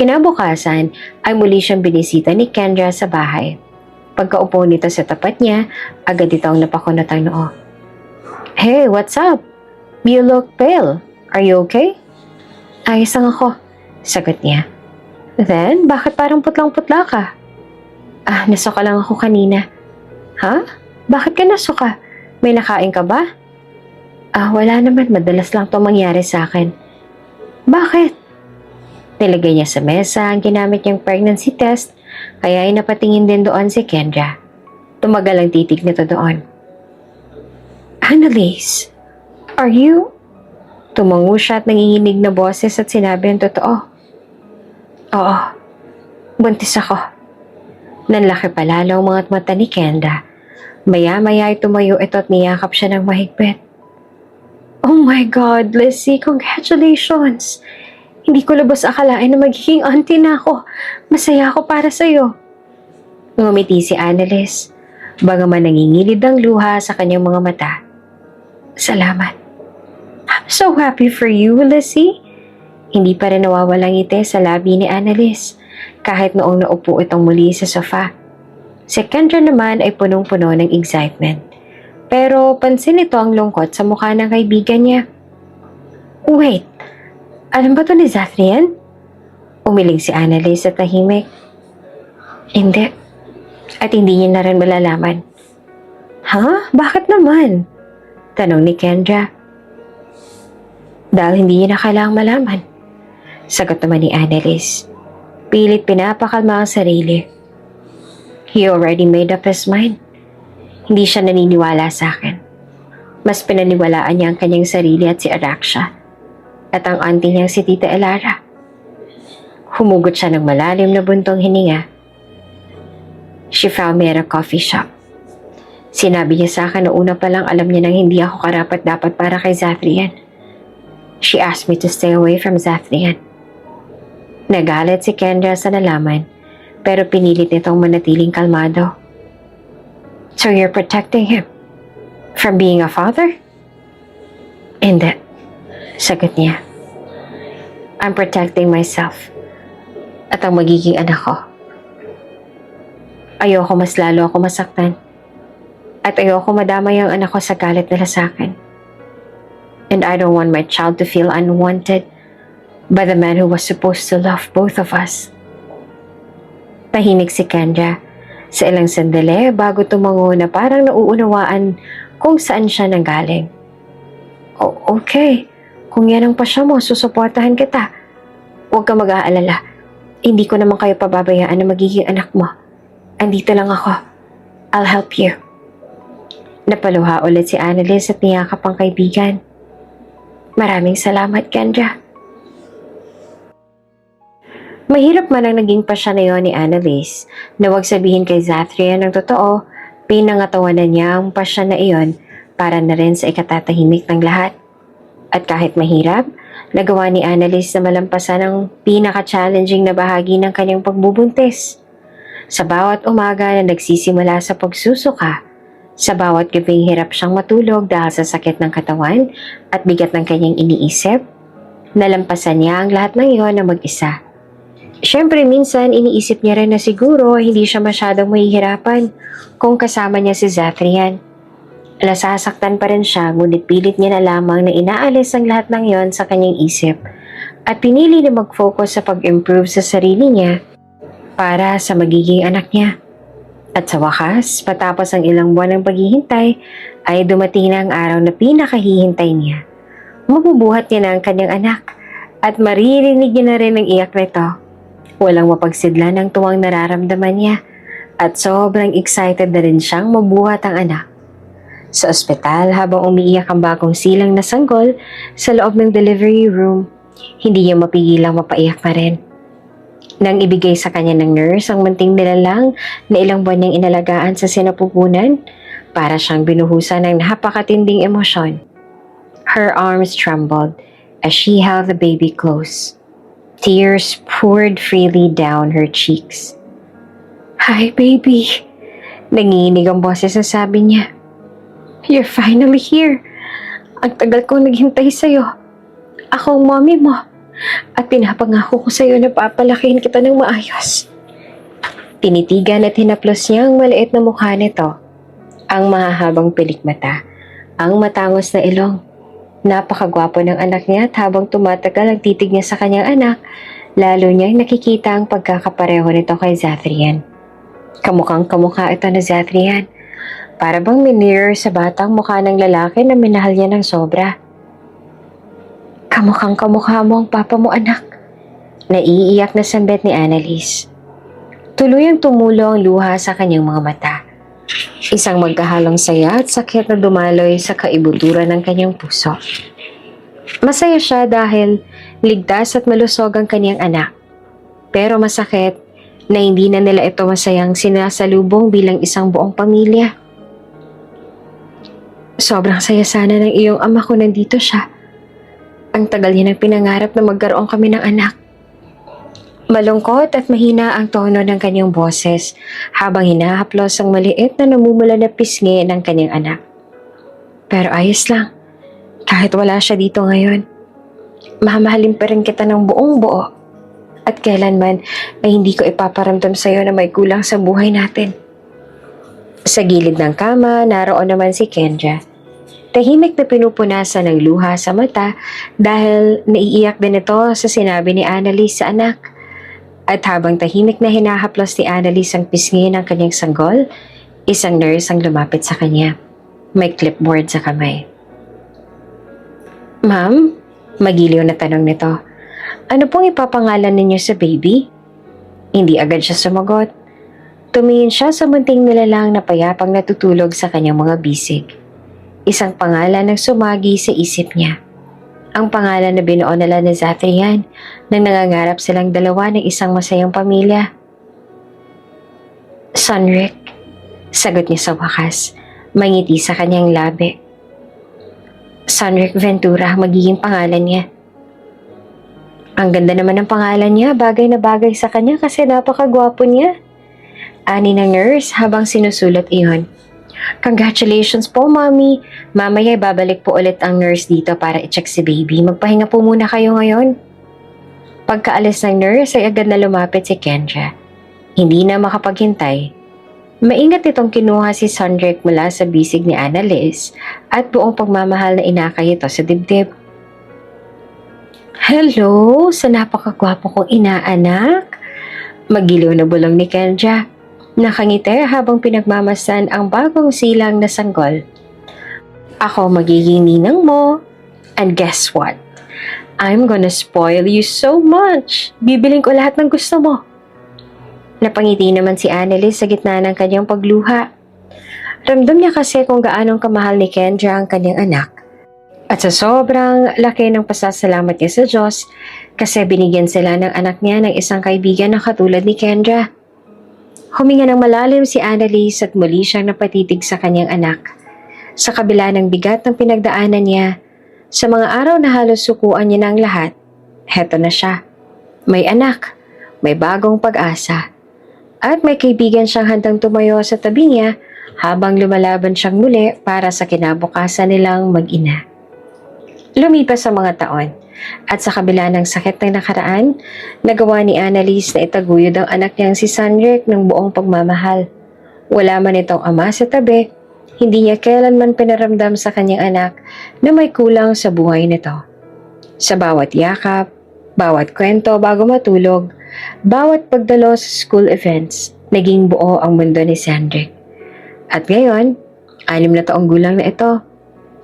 Kinabukasan ay muli siyang binisita ni Kendra sa bahay. Pagkaupo nito sa tapat niya, agad itong napakunot ang noo. Hey, what's up? You look pale. Are you okay? Ayos lang ako, sagot niya. Then, bakit parang putlang-putla ka? Nasuka lang ako kanina. Ha? Bakit ka nasuka? May nakain ka ba? Wala naman. Madalas lang ito mangyari sa akin. Bakit? Nilagay niya sa mesa ang ginamit niyang pregnancy test, kaya ay napatingin din doon si Kendra. Tumagal ang titig nito doon. Annalise, are you? Tumango siya at nanginginig na boses at sinabi ang totoo. Oo, buntis ako. Nanlaki palalo ang mga mata ni Kendra. Maya-maya ay tumayo ito at niyakap siya ng mahigpit. Oh my God, Lizzie, congratulations! Hindi ko lubos akalain na magiging auntie na ako. Masaya ako para sa'yo. Ngumiti si Annalise, bagaman nangingilid ang luha sa kanyang mga mata. Salamat. I'm so happy for you, Lizzie. Hindi pa rin nawawalang ngiti sa labi ni Annalise, kahit noong naupo itong muli sa sofa. Si Kendra naman ay punong-puno ng excitement. Pero pansin ito ang lungkot sa mukha ng kaibigan niya. Wait, alam ba to ni Zathrian? Umiling si Annalise sa tahimik. Hindi. At hindi niya na rin malalaman. Ha? Bakit naman? Tanong ni Kendra. Dahil hindi niya na kailangang malaman. Sagot naman ni Annalise. Pilit pinapakalma ang sarili. He already made up his mind. Hindi siya naniniwala sa akin. Mas pinaniwalaan niya ang kanyang sarili at si Araxia. At ang auntie niyang si Tita Elara. Humugot siya ng malalim na buntong hininga. She found me at a coffee shop. Sinabi niya sa akin na una pa lang alam niya nang hindi ako karapat-dapat para kay Zathrian. She asked me to stay away from Zathrian. Nagalit si Kendra sa nalaman, pero pinilit nitong manatiling kalmado. So you're protecting him from being a father? Hindi, sagot niya. I'm protecting myself at ang magiging anak ko. Ayoko mas lalo ako masaktan at ayoko madamay ang anak ko sa galit nila sa akin. And I don't want my child to feel unwanted by the man who was supposed to love both of us. Tahimik si Kendra sa ilang sandali bago tumango na parang nauunawaan kung saan siya nanggaling. Oh, okay. Kung yan ang pasya mo, susuportahan kita. Huwag ka mag-aalala. Hindi ko naman kayo pababayaan na magiging anak mo. Andito lang ako. I'll help you. Napaluha ulit si Annalise at niyakap ang kaibigan. Maraming salamat, Kendra. Mahirap man ang naging pasya na yun ni Annalise na huwag sabihin kay Zathrian ng totoo, pinangatawanan niya ang pasya na iyon para na rin sa ikatatahimik ng lahat. At kahit mahirap, nagawa ni Annalise na malampasan ang pinaka-challenging na bahagi ng kanyang pagbubuntis. Sa bawat umaga na nagsisimula sa pagsusuka, Sa bawat gabing hirap siyang matulog dahil sa sakit ng katawan at bigat ng kanyang iniisip, nalampasan niya ang lahat ng iyon na mag-isa. Siyempre minsan iniisip niya rin na siguro hindi siya masyadong mahihirapan kung kasama niya si Zathrian. Nasasaktan pa rin siya ngunit pilit niya na lamang na inaalis ang lahat ng iyon sa kanyang isip at pinili na mag-focus sa pag-improve sa sarili niya para sa magiging anak niya. At sa wakas, patapos ang ilang buwan ng paghihintay, ay dumating na ang araw na pinakahihintay niya. Mabubuhat niya na ang kanyang anak at maririnig niya na rin ang iyak nito. Walang mapagsidlan ng tuwang nararamdaman niya at sobrang excited na rin siyang mabuhat ang anak. Sa ospital, habang umiiyak ang bagong silang na sanggol sa loob ng delivery room, hindi niya mapigilang mapaiyak na rin. Nang ibigay sa kanya ng nurse ang munting nilalang na ilang buwan niyang inalagaan sa sinapupunan, para siyang binuhusan ng napakatinding emosyon. Her arms trembled as she held the baby close. Tears poured freely down her cheeks. "Hi, baby," nanginginig ang boses na sabi niya. "You're finally here. Ang tagal kong naghintay sa'yo. Ako ang mommy mo. At pinapangako ko sa'yo na papalakihin kita ng maayos." Tinitigan at hinaplos niya ang maliit na mukha nito. Ang mahahabang pilikmata, ang matangos na ilong. Napakagwapo ng anak niya at habang tumatagal ang titig niya sa kanyang anak, lalo niyang nakikita ang pagkakapareho nito kay Zathrian. Kamukhang kamukha ito na Zathrian. Para bang minirror sa batang mukha ng lalaki na minahal niya ng sobra. "Kamukhang kamukha mo ang papa mo, anak." Naiiyak na sambit ni Annalise. Tuluyang tumulo ang luha sa kanyang mga mata. Isang magkahalong saya at sakit na dumaloy sa kaibuturan ng kanyang puso. Masaya siya dahil ligtas at malusog ang kanyang anak. Pero masakit na hindi na nila ito masayang sinasalubong bilang isang buong pamilya. "Sobrang saya sana ng iyong ama ko nandito siya. Ang tagal niya nang pinangarap na magkaroon kami ng anak." Malungkot at mahina ang tono ng kanyang boses habang hinahaplos ang maliit na namumula na pisngi ng kanyang anak. "Pero ayos lang. Kahit wala siya dito ngayon, mamahalin pa rin kita ng buong buo. At kailanman ay hindi ko ipaparamdam sa iyo na may kulang sa buhay natin." Sa gilid ng kama, naroon naman si Kendra. Tahimik na pinupunasan ng luha sa mata dahil naiiyak din ito sa sinabi ni Annalise sa anak. At habang tahimik na hinahaplos ni Annalise ang pisngi ng kanyang sanggol, isang nurse ang lumapit sa kanya. May clipboard sa kamay. "Ma'am?" Magiliw na tanong nito. "Ano pong ipapangalan ninyo sa baby?" Hindi agad siya sumagot. Tumingin siya sa munting nilalang na payapang natutulog sa kanyang mga bisig. Isang pangalan ang sumagi sa isip niya. Ang pangalan na binuo nila ni Zathrian nang nangangarap silang dalawa ng isang masayang pamilya. "Sunrick," sagot niya sa wakas, mangiti sa kanyang labi. "Sunrick Ventura magiging pangalan niya." Ang ganda naman ng pangalan niya, bagay na bagay sa kanya kasi napakagwapo niya. Ani ng nurse habang sinusulat iyon. "Congratulations po, Mommy. Mamaya babalik po ulit ang nurse dito para i-check si baby. Magpahinga po muna kayo ngayon." Pagkaalis ng nurse ay agad na lumapit si Kendra. Hindi na makapaghintay. Maingat itong kinuha si Sunrick mula sa bisig ni Annalise at buong pagmamahal na inakay ito sa dibdib. "Hello, sa napakagwapo kong inaanak." Magiliw na bulong ni Kendra. Nakangiti habang pinagmamasdan ang bagong silang na sanggol. "Ako magiging ninang mo. And guess what? I'm gonna spoil you so much. Bibiling ko lahat ng gusto mo." Napangiti naman si Annalise sa gitna ng kanyang pagluha. Ramdam niya kasi kung gaanong kamahal ni Kendra ang kanyang anak. At sa sobrang laki ng pasasalamat niya sa Diyos kasi binigyan sila ng anak niya ng isang kaibigan na katulad ni Kendra. Huminga ng malalim si Annalise at muli siyang napatitig sa kanyang anak. Sa kabila ng bigat ng pinagdaanan niya, sa mga araw na halos sukuan niya ng lahat, heto na siya. May anak, may bagong pag-asa, at may kaibigan siyang handang tumayo sa tabi niya habang lumalaban siyang muli para sa kinabukasan nilang mag-ina. Lumipas ang mga taon at sa kabila ng sakit ng nakaraan, nagawa ni Annalise na itaguyod ang anak niyang si Sandrick ng buong pagmamahal. Wala man itong ama sa tabi, hindi niya kailanman pinaramdam sa kanyang anak na may kulang sa buhay nito. Sa bawat yakap, bawat kwento bago matulog, bawat pagdalo sa school events, naging buo ang mundo ni Sandrick. At ngayon, 6 na taong gulang na ito,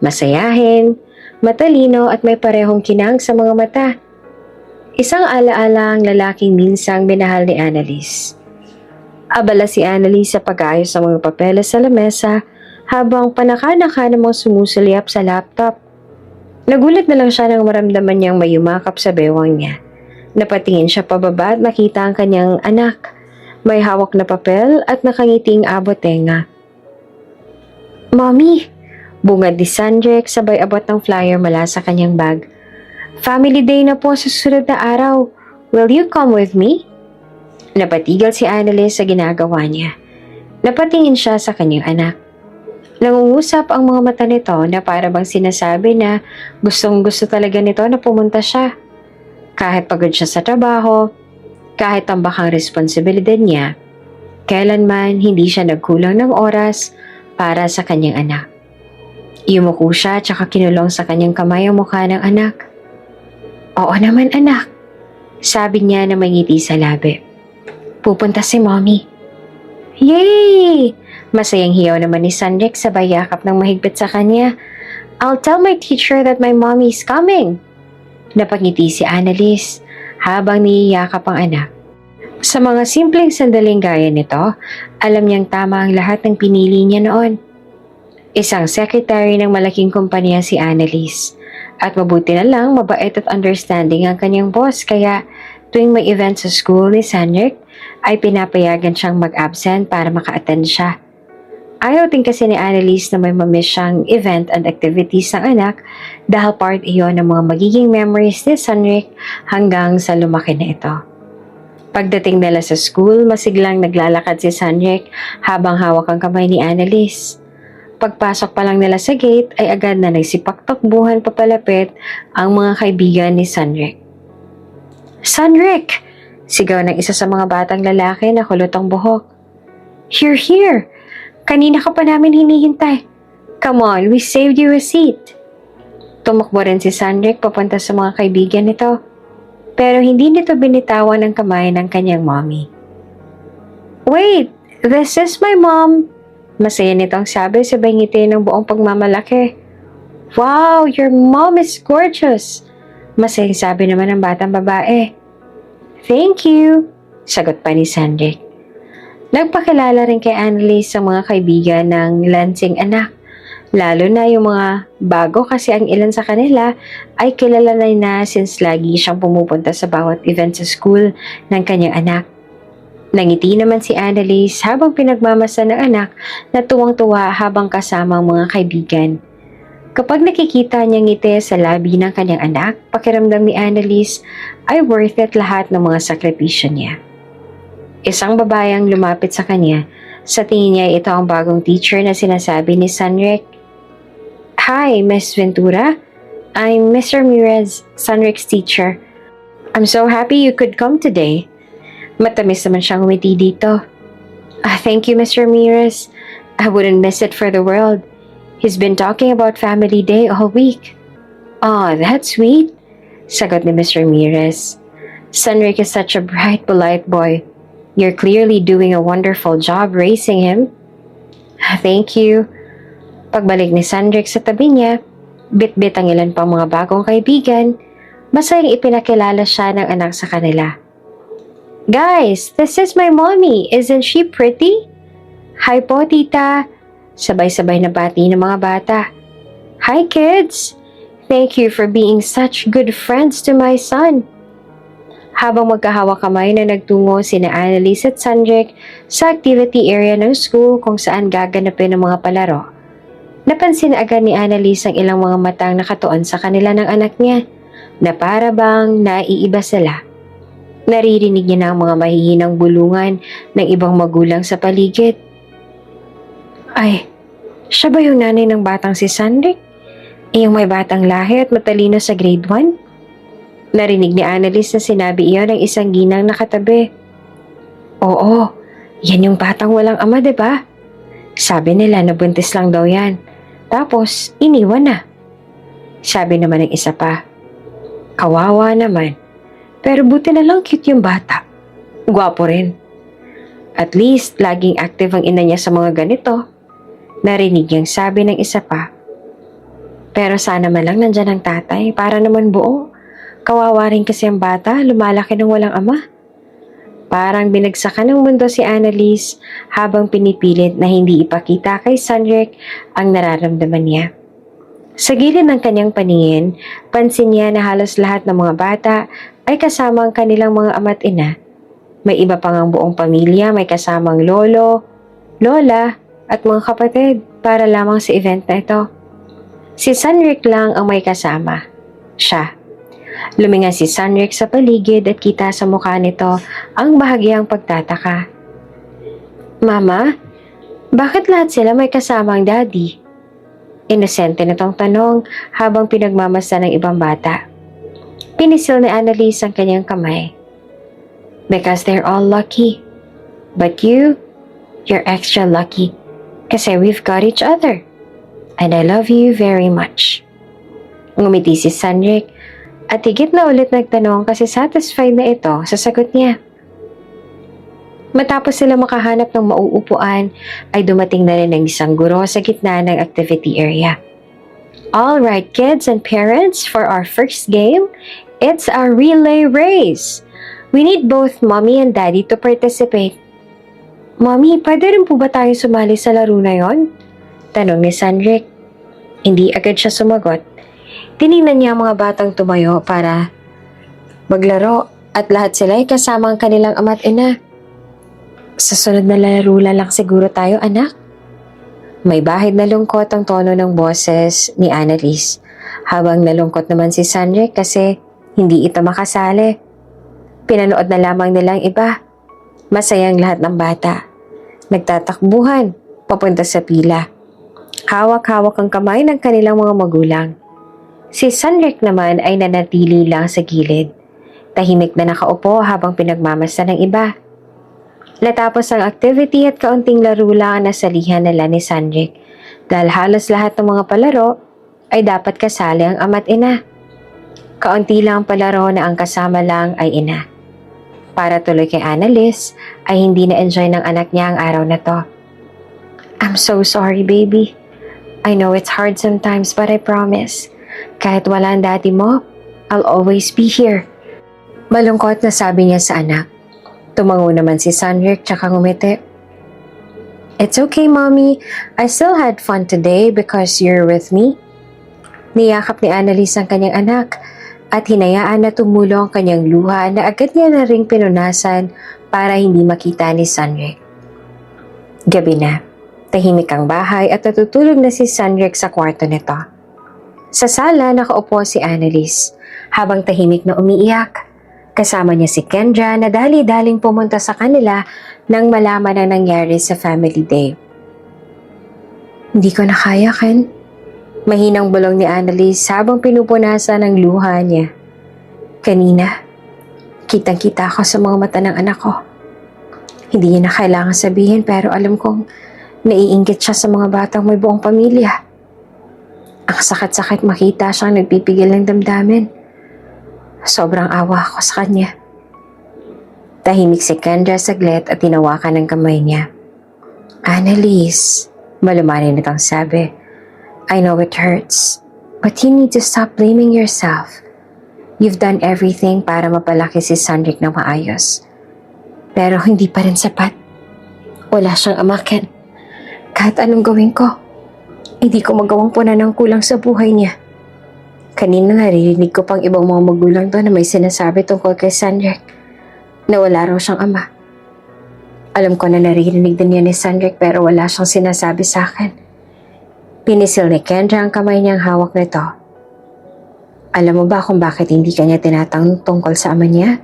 masayahin, matalino at may parehong kinang sa mga mata. Isang alaala ang lalaking minsang minahal ni Annalise. Abala si Annalise sa pag-ayos ng mga papeles sa lamesa habang panaka-naka namang sumusulyap sa laptop. Nagulat na lang siya nang maramdaman niyang may yumakap sa bewang niya. Napatingin siya pababa at nakita ang kanyang anak. May hawak na papel at nakangiting abotenga. "Mommy!" Bungad ni Sandrick sabay abot ng flyer mula sa kanyang bag. "Family day na po sa susunod na araw. Will you come with me?" Napatigil si Annalise sa ginagawa niya. Napatingin siya sa kanyang anak. Nangungusap ang mga mata nito na para bang sinasabi na gustong-gusto talaga nito na pumunta siya. Kahit pagod siya sa trabaho, kahit tambak ang responsibilidad niya, kailanman hindi siya nagkulang ng oras para sa kanyang anak. Yumuko siya tsaka kinulong sa kanyang kamay ang mukha ng anak. "Oo naman anak," sabi niya na may ngiti sa labi. "Pupunta si mommy." "Yay!" Masayang hiyaw naman ni Sandrick sabay yakap ng mahigpit sa kanya. "I'll tell my teacher that my mommy's coming." Napangiti si Annalise habang niyiyakap ang anak. Sa mga simpleng sandaling gaya nito, alam niyang tama ang lahat ng pinili niya noon. Isang secretary ng malaking kumpanya si Annalise. At mabuti na lang mabait at understanding ang kanyang boss kaya tuwing may event sa school ni Sandrick ay pinapayagan siyang mag-absent para maka-attend siya. Ayaw din kasi ni Annalise na may mamiss siyang event and activities ng anak dahil part iyon ng mga magiging memories ni Sandrick hanggang sa lumaki na ito. Pagdating nila sa school, masiglang naglalakad si Sandrick habang hawak ang kamay ni Annalise. Pagpasok pa lang nila sa gate ay agad na nagsipagtakbuhan papalapit ang mga kaibigan ni Sandrick. "Sandrick!" Sigaw ng isa sa mga batang lalaki na kulot ang buhok. "You're here! Kanina ka pa namin hinihintay. Come on, we saved you a seat." Tumakbo rin si Sandrick papunta sa mga kaibigan nito, pero hindi nito binitawan ang kamay ng kanyang mommy. "Wait, this is my mom!" Masaya nitong sabi sabay ngiti ng buong pagmamalaki. "Wow, your mom is gorgeous!" Masayang sabi naman ng batang babae. "Thank you!" Sagot pa ni Sandrick. Nagpakilala rin kay Annalise sa mga kaibigan ng lansing anak. Lalo na yung mga bago kasi ang ilan sa kanila ay kilala na since lagi siyang pumupunta sa bawat event sa school ng kanyang anak. Nangiti naman si Annalise habang pinagmamasa ng anak na tuwang-tuwa habang kasama ang mga kaibigan. Kapag nakikita niya ngiti sa labi ng kanyang anak, pakiramdam ni Annalise ay worth it lahat ng mga sakripisyo niya. Isang babayang lumapit sa kanya, sa tingin niya ito ang bagong teacher na sinasabi ni Sandrick. "Hi, Miss Ventura. I'm Mr. Ramirez, Sandrick's teacher. I'm so happy you could come today." Matamis naman siyang umiti dito. Thank you, Mr. Ramirez. I wouldn't miss it for the world. He's been talking about Family Day all week." "Oh, that's sweet," sagot ni Mr. Ramirez. "Sandrick is such a bright, polite boy. You're clearly doing a wonderful job raising him." "Thank you." Pagbalik ni Sandrick sa tabi niya, bit-bit ang ilan pang mga bagong kaibigan, masayang ipinakilala siya ng anak sa kanila. "Guys, this is my mommy. Isn't she pretty?" "Hi po, tita." Sabay-sabay na bati ng mga bata. "Hi, kids. Thank you for being such good friends to my son." Habang magkahawak kamay na nagtungo sina Annalise at Sandrick sa activity area ng school kung saan gaganapin ang mga palaro, napansin agad ni Annalise ang ilang mga matang nakatuon sa kanila ng anak niya na para bang naiiba sila. Naririnig niya na ang mga mahihinang bulungan ng ibang magulang sa paligid. Ay, siya ba yung nanay ng batang si Sandrick? Yung may batang lahi at matalino sa grade 1? Narinig ni Annalise na sinabi iyon ng isang ginang nakatabi. Oo, yan yung batang walang ama, diba? Sabi nila na buntis lang daw yan. Tapos, iniwan na. Sabi naman ng isa pa. Kawawa naman. Pero buti na lang cute yung bata. Gwapo rin. At least, laging active ang ina niya sa mga ganito. Narinig niyang sabi ng isa pa. Pero sana man lang nandyan ang tatay para naman buo. Kawawa rin kasi ang bata, lumalaki ng walang ama. Parang binagsakan ng mundo si Annalise habang pinipilit na hindi ipakita kay Sandrick ang nararamdaman niya. Sa gilid ng kanyang paningin, pansin niya na halos lahat ng mga bata ay kasama ang kanilang mga ama't ina. May iba pang ang buong pamilya, may kasamang lolo, lola at mga kapatid para lamang sa event na ito. Si Sandrick lang ang may kasama. Siya. Luminga si Sandrick sa paligid at kita sa mukha nito ang bahagyang pagtataka. Mama, bakit lahat sila may kasama ang daddy? Inosente na tong tanong habang pinagmamasa ng ibang bata. Pinisil ni Annalise ang kanyang kamay. Because they're all lucky. But you're extra lucky. Kasi we've got each other. And I love you very much. Ngumiti si Sandrick at higit na ulit nagtanong kasi satisfied na ito sa sagot niya. Matapos sila makahanap ng mauupuan, ay dumating na rin ang isang guro sa gitna ng activity area. All right, kids and parents, for our first game, it's a relay race. We need both mommy and daddy to participate. Mommy, pwede rin po ba tayo sumali sa laro na yon? Tanong ni Sandrick. Hindi agad siya sumagot. Tiningnan niya ang mga batang tumayo para maglaro at lahat sila ay kasama ang kanilang ama't ina. Sa sunod na laro lang siguro tayo, anak. May bahid na lungkot ang tono ng boses ni Annalise habang nalungkot naman si Sandrick kasi hindi ito makasali. Pinanood na lamang nilang iba. Masayang lahat ng bata. Nagtatakbuhan papunta sa pila. Hawak-hawak ang kamay ng kanilang mga magulang. Si Sandrick naman ay nanatili lang sa gilid. Tahimik na nakaupo habang pinagmamasa ng iba. Natapos ang activity at kaunting laro lang ang nasalihan nila ni Sandrick dahil halos lahat ng mga palaro ay dapat kasali ang ama't ina. Kaunti lang ang palaro na ang kasama lang ay ina. Para tuloy kay Annalise ay hindi na-enjoy ng anak niya ang araw na to. I'm so sorry, baby. I know it's hard sometimes but I promise. Kahit wala ang daddy mo, I'll always be here. Malungkot na sabi niya sa anak. Tumango naman si Sandrick tsaka ngumiti. It's okay, mommy. I still had fun today because you're with me. Niyakap ni Annalise ang kanyang anak at hinayaan na tumulo ang kanyang luha na agad niya na ring pinunasan para hindi makita ni Sandrick. Gabi na. Tahimik ang bahay at natutulog na si Sandrick sa kwarto nito. Sa sala, nakaupo si Annalise habang tahimik na umiiyak. Kasama niya si Kendra na dali-daling pumunta sa kanila nang malaman ang nangyari sa family day. Hindi ko na kaya, Ken. Mahinang bulong ni Annalise habang pinupunasan ang luha niya. Kanina, kitang-kita ako sa mga mata ng anak ko. Hindi niya na kailangan sabihin pero alam kong naiinggit siya sa mga batang may buong pamilya. Ang sakit-sakit makita siyang nagpipigil ng damdamin. Sobrang awa ako sa kanya. Tahimik si Kendra saglit at tinawakan ng kamay niya. Annalise, malumanay nitong sabi. I know it hurts, but you need to stop blaming yourself. You've done everything para mapalaki si Sandrick ng maayos. Pero hindi pa rin sapat. Wala siyang ama, Ken. Kahit anong gawin ko, hindi ko magawang punan ng kulang sa buhay niya. Kanina naririnig ko pang ibang mga magulang doon na may sinasabi tungkol kay Sandrick na wala raw siyang ama. Alam ko na naririnig din niya ni Sandrick pero wala siyang sinasabi sa akin. Pinisil ni Kendra ang kamay niyang hawak nito. Alam mo ba kung bakit hindi kanya tinatanong tungkol sa ama niya?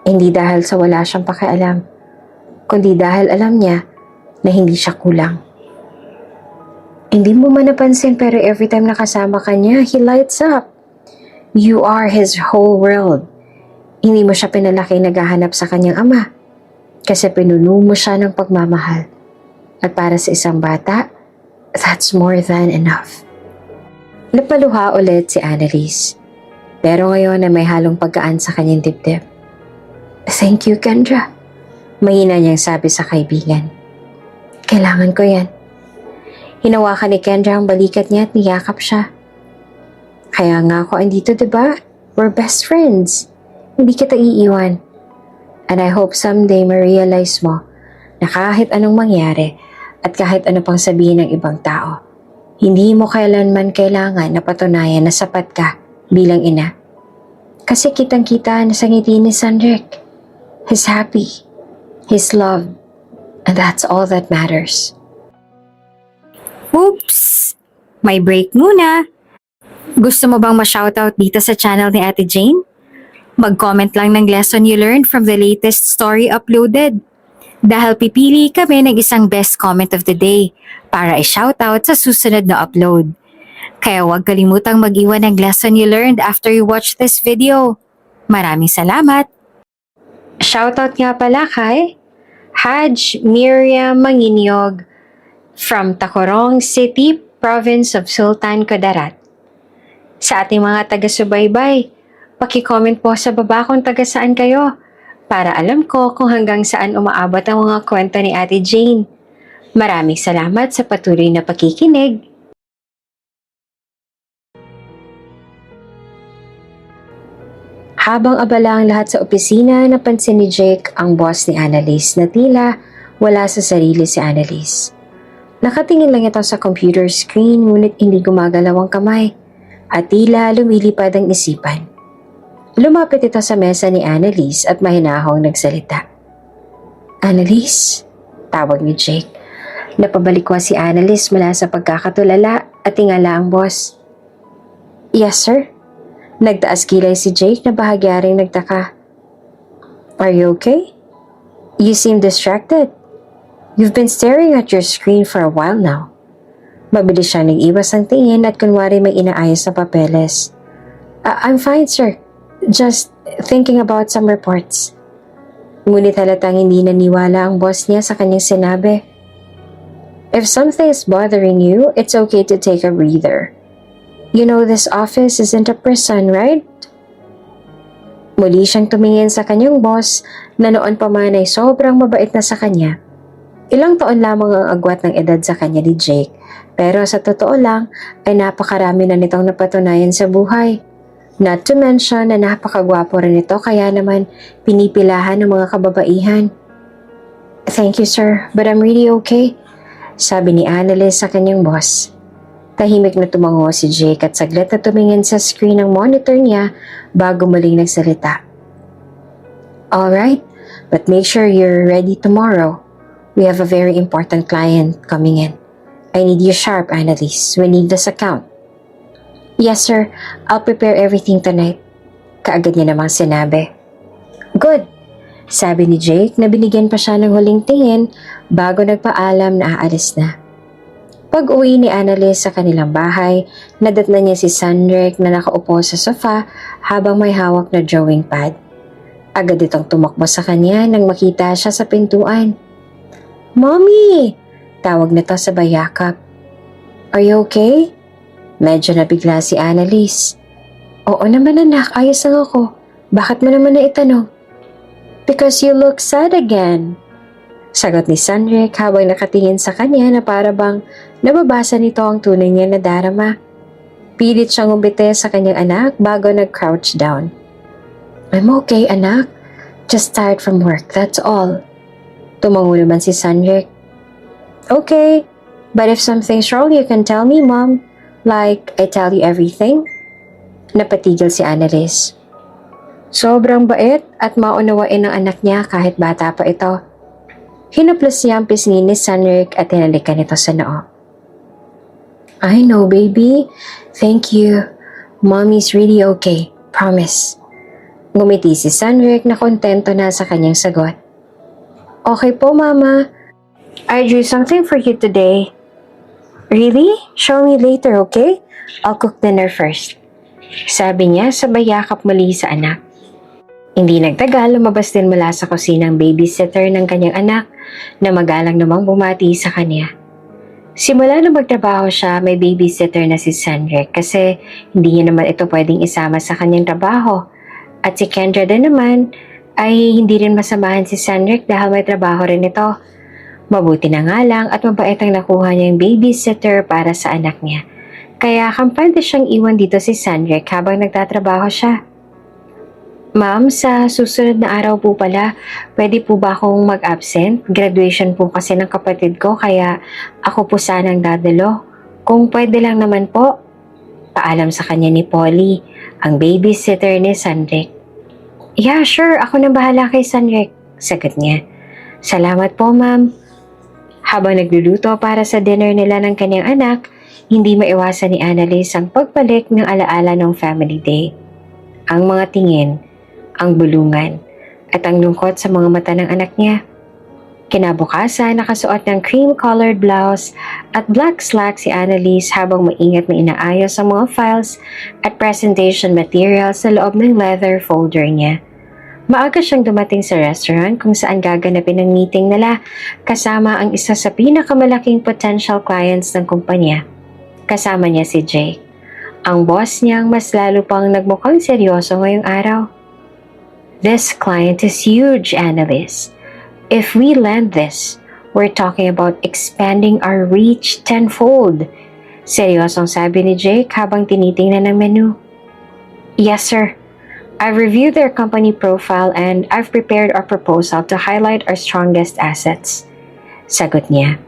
Hindi dahil sa wala siyang pakialam, kundi dahil alam niya na hindi siya kulang. Hindi mo man napansin pero every time nakasama ka niya, he lights up. You are his whole world. Hindi mo siya pinalaki naghahanap sa kanyang ama kasi pinuno mo siya ng pagmamahal. At para sa isang bata, that's more than enough. Napaluha ulit si Annalise. Pero ngayon ay may halong pagkaan sa kanyang dibdib. Thank you, Kendra. Mahina niyang sabi sa kaibigan. Kailangan ko yan. Hinawakan ni Kendra ang balikat niya at niyakap siya. Kaya nga ako andito, diba? We're best friends. Hindi kita iiwan. And I hope someday ma-realize mo na kahit anong mangyari at kahit ano pang sabihin ng ibang tao, hindi mo kailanman kailangan na patunayan na sapat ka bilang ina. Kasi kitang-kita na sa ngiti ni Sandrick. He's happy. He's loved. And that's all that matters. Oops! May break muna. Gusto mo bang ma-shoutout dito sa channel ni Ate Jane? Mag-comment lang ng lesson you learned from the latest story uploaded. Dahil pipili kami ng isang best comment of the day para i-shoutout sa susunod na upload. Kaya huwag kalimutang mag-iwan ng lesson you learned after you watch this video. Maraming salamat! Shoutout nga pala kay Haj Miriam Manginyog from Tacorong City, Province of Sultan Kudarat. Sa ating mga taga-subaybay, paki-comment po sa baba kung taga saan kayo para alam ko kung hanggang saan umaabot ang mga kwento ni Ate Jane. Maraming salamat sa patuloy na pakikinig. Habang abala ang lahat sa opisina, napansin ni Jake ang boss ni Annalise na tila wala sa sarili si Annalise. Nakatingin lang ito sa computer screen ngunit hindi gumagalaw ang kamay at tila lumilipad ang isipan. Lumapit ito sa mesa ni Annalise at mahinahong nagsalita. Annalise? Tawag ni Jake. Napabalikwa si Annalise mula sa pagkakatulala at tingala ang boss. Yes, sir? Nagtaas kilay si Jake na bahagyaring nagtaka. Are you okay? You seem distracted. You've been staring at your screen for a while now. Mabilis siyang nag-iwas ang tingin at kunwari may inaayos na papeles. I'm fine, sir. Just thinking about some reports. Ngunit halatang hindi naniwala ang boss niya sa kanyang sinabi. If something is bothering you, it's okay to take a breather. You know this office isn't a prison, right? Muli siyang tumingin sa kanyang boss na noon pa man ay sobrang mabait na sa kanya. Ilang taon lamang ang agwat ng edad sa kanya ni Jake, pero sa totoo lang ay napakarami na nitong napatunayan sa buhay. Not to mention na napakagwapo rin ito kaya naman pinipilahan ng mga kababaihan. Thank you, sir, but I'm really okay, sabi ni Annalise sa kanyang boss. Tahimik na tumango si Jake at saglit na tumingin sa screen ng monitor niya bago muling nagsalita. Alright, but make sure you're ready tomorrow. We have a very important client coming in. I need you sharp, Annalise. We need this account. Yes, sir. I'll prepare everything tonight. Kaagad niya namang sinabi. Good, sabi ni Jake na binigyan pa siya ng huling tingin bago nagpaalam na aalis na. Pag-uwi ni Annalise sa kanilang bahay, nadatnan niya si Sandrick na nakaupo sa sofa habang may hawak na drawing pad. Agad itong tumakbo sa kanya nang makita siya sa pintuan. Mommy! Tawag nito sa bayakap. Are you okay? Medyo nabigla si Annalise. Oo naman anak, ayos lang ako. Bakit mo naman na itanong? Because you look sad again. Sagot ni Sandrick habang nakatingin sa kanya na para bang nababasa nito ang tunay niya na darama. Pilit siyang umbite sa kanyang anak bago nag-crouch down. I'm okay anak. Just tired from work, that's all. Tumango naman si Sandrick. Okay, but if something's wrong you can tell me mom. Like I tell you everything. Napatigil si Annalise. Sobrang bait at maunawain ng anak niya kahit bata pa ito. Hinaplos niya ang pisngi ni Sandrick at hinalikan ito sa noo. I know, baby. Thank you. Mommy's really okay. Promise. Ngumiti si Sandrick na kontento na sa kanyang sagot. Okay po, Mama. I drew something for you today. Really? Show me later, okay? I'll cook dinner first. Sabi niya sabay yakap muli sa anak. Hindi nagtagal, lumabas din mula sa kusinang babysitter ng kanyang anak na magalang namang bumati sa kanya. Simula na magtrabaho siya, may babysitter na si Sandrick kasi hindi niya naman ito pwedeng isama sa kanyang trabaho. At si Kendra din naman ay hindi rin masamahan si Sandrick dahil may trabaho rin ito. Mabuti na nga lang at mabait ang nakuha niya yung babysitter para sa anak niya. Kaya kampante siyang iwan dito si Sandrick habang nagtatrabaho siya. Ma'am, sa susunod na araw po pala, pwede po ba akong mag-absent? Graduation po kasi ng kapatid ko kaya ako po sanang dadalo. Kung pwede lang naman po. Paalam sa kanya ni Polly, ang babysitter ni Sandrick. Yeah, sure. Ako na bahala kay Sandrick. Sagot niya. Salamat po, ma'am. Habang nagluluto para sa dinner nila ng kanyang anak, hindi maiwasan ni Annalise ang pagbalik ng alaala ng family day. Ang mga tingin, ang bulungan, at ang lungkot sa mga mata ng anak niya. Kinabukasan, nakasuot ng cream-colored blouse at black slacks si Annalise habang maingat na inaayos ang mga files at presentation materials sa loob ng leather folder niya. Maaga siyang dumating sa restaurant kung saan gaganapin ang meeting nila kasama ang isa sa pinakamalaking potential clients ng kumpanya. Kasama niya si Jake, ang boss niyang mas lalo pang nagmukhang seryoso ngayong araw. This client is huge, Annalise. If we land this, we're talking about expanding our reach tenfold. Seryosong sabi ni Jake habang tinitingnan ang menu. Yes, sir. I've reviewed their company profile and I've prepared our proposal to highlight our strongest assets. Sagot niya.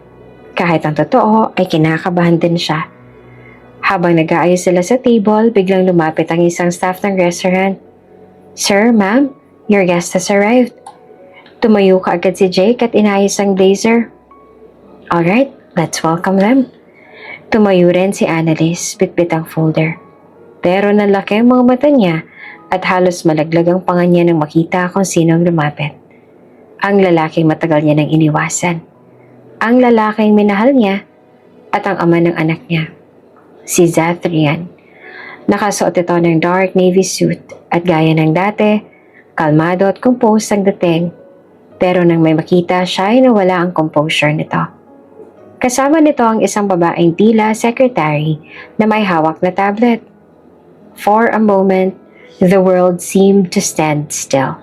Kahit ang totoo ay kinakabahan din siya. Habang nag-aayos sila sa table, biglang lumapit ang isang staff ng restaurant. Sir, ma'am, your guest has arrived. Tumayo ka agad si Jake at inayos ang blazer. Alright, let's welcome them. Tumayo rin si Annalise, bitbit ang folder. Pero nalaki ang mga mata niya at halos malaglag ang panga niya nang makita kung sino ang lumapit. Ang lalaking matagal niya nang iniwasan. Ang lalaking minahal niya at ang ama ng anak niya. Si Zathrian. Nakasuot ito ng dark navy suit at gaya ng dati, kalmado at composed ang dating. Pero nang may makita siya ay nawala ang composure nito. Kasama nito ang isang babaeng tila secretary na may hawak na tablet. For a moment, the world seemed to stand still.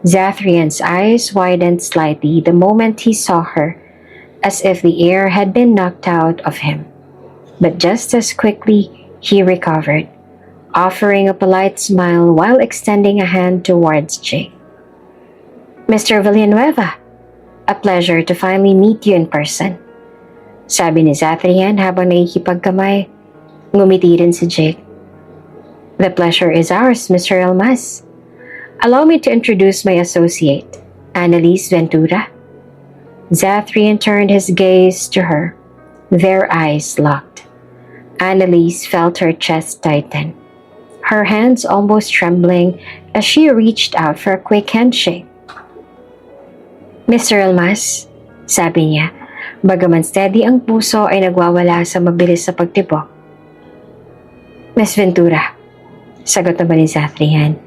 Zathrian's eyes widened slightly the moment he saw her, as if the air had been knocked out of him. But just as quickly, he recovered, offering a polite smile while extending a hand towards Jake. Mr. Villanueva, a pleasure to finally meet you in person. Sabi ni Zathrian habang nakikipagkamay. Ngumiti rin si Jake. The pleasure is ours, Mr. Elmas. Allow me to introduce my associate, Annalise Ventura. Zathrian turned his gaze to her. Their eyes locked. Annalise felt her chest tighten, her hands almost trembling as she reached out for a quick handshake. Mr. Elmas, sabi niya, bagaman steady ang puso ay nagwawala sa mabilis sa pagtibok. Miss Ventura, sagot naman ni Zathrian.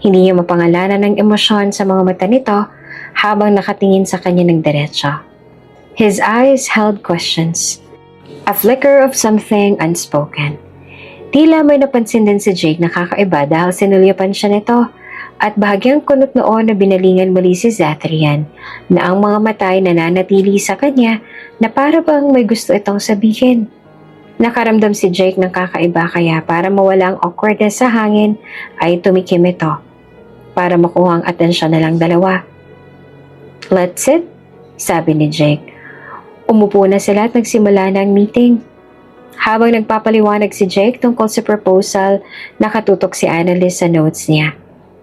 Hindi niya mapangalanan ng emosyon sa mga mata nito habang nakatingin sa kanya ng diretso. His eyes held questions. A flicker of something unspoken. Tila may napansin din si Jake na kakaiba dahil sinulyapan siya nito at bahagyang kunot noon na binalingan muli si Zathrian na ang mga mata ay nananatili sa kanya na para bang may gusto itong sabihin. Nakaramdam si Jake ng kakaiba kaya para mawala ang awkwardness sa hangin ay tumikim ito para makuha ang atensyon na lang dalawa. Let's sit, sabi ni Jake. Umupo na sila at nagsimula na ang meeting. Habang nagpapaliwanag si Jake tungkol sa proposal, nakatutok si Annalise sa notes niya.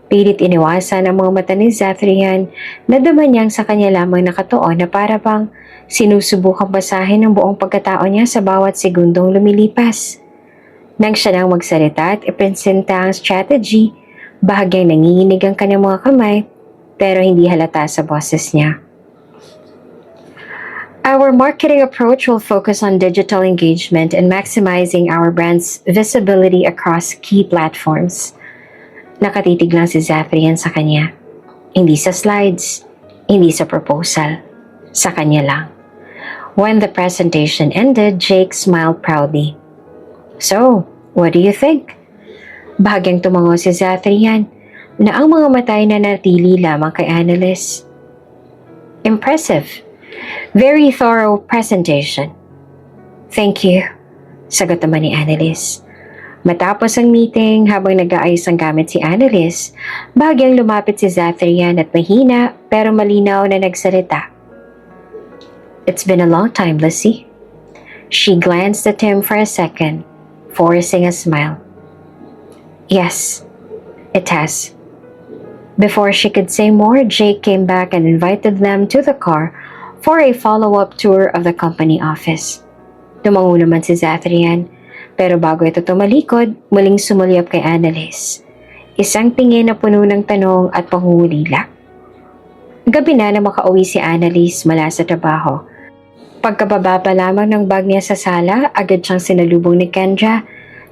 Pilit iniwasan ang mga mata ni Zathrian na daman niyang sa kanya lamang nakatuon na para bang sinusubukang basahin ang buong pagkatao niya sa bawat segundong lumilipas. Nang siya nang magsalita at ipresenta ang strategy, bahagyang nanginginig ang kanyang mga kamay pero hindi halata sa boses niya. Our marketing approach will focus on digital engagement and maximizing our brand's visibility across key platforms. Nakatitig lang si Zafrian sa kanya. Hindi sa slides, hindi sa proposal. Sa kanya lang. When the presentation ended, Jake smiled proudly. So, what do you think? Bahagyang tumango si Zafrian na ang mga mata ay nanatili lamang kay Annalise. Impressive. Very thorough presentation. Thank you, sagot naman ni Annalise. Matapos ang meeting, habang nag-aayos ang gamit si Annalise, bahagyang lumapit si Zafrian at mahina pero malinaw na nagsalita. It's been a long time, Lissy. She glanced at him for a second, forcing a smile. Yes, it has. Before she could say more, Jake came back and invited them to the car for a follow-up tour of the company office. Tumango naman si Zafrian, pero bago ito tumalikod, muling sumulyap kay Annalise. Isang tingin na puno ng tanong at pangungulila. Gabi na makauwi si Annalise mula sa trabaho. Pagkababa pa lamang ng bag niya sa sala, agad siyang sinalubong ni Kendra,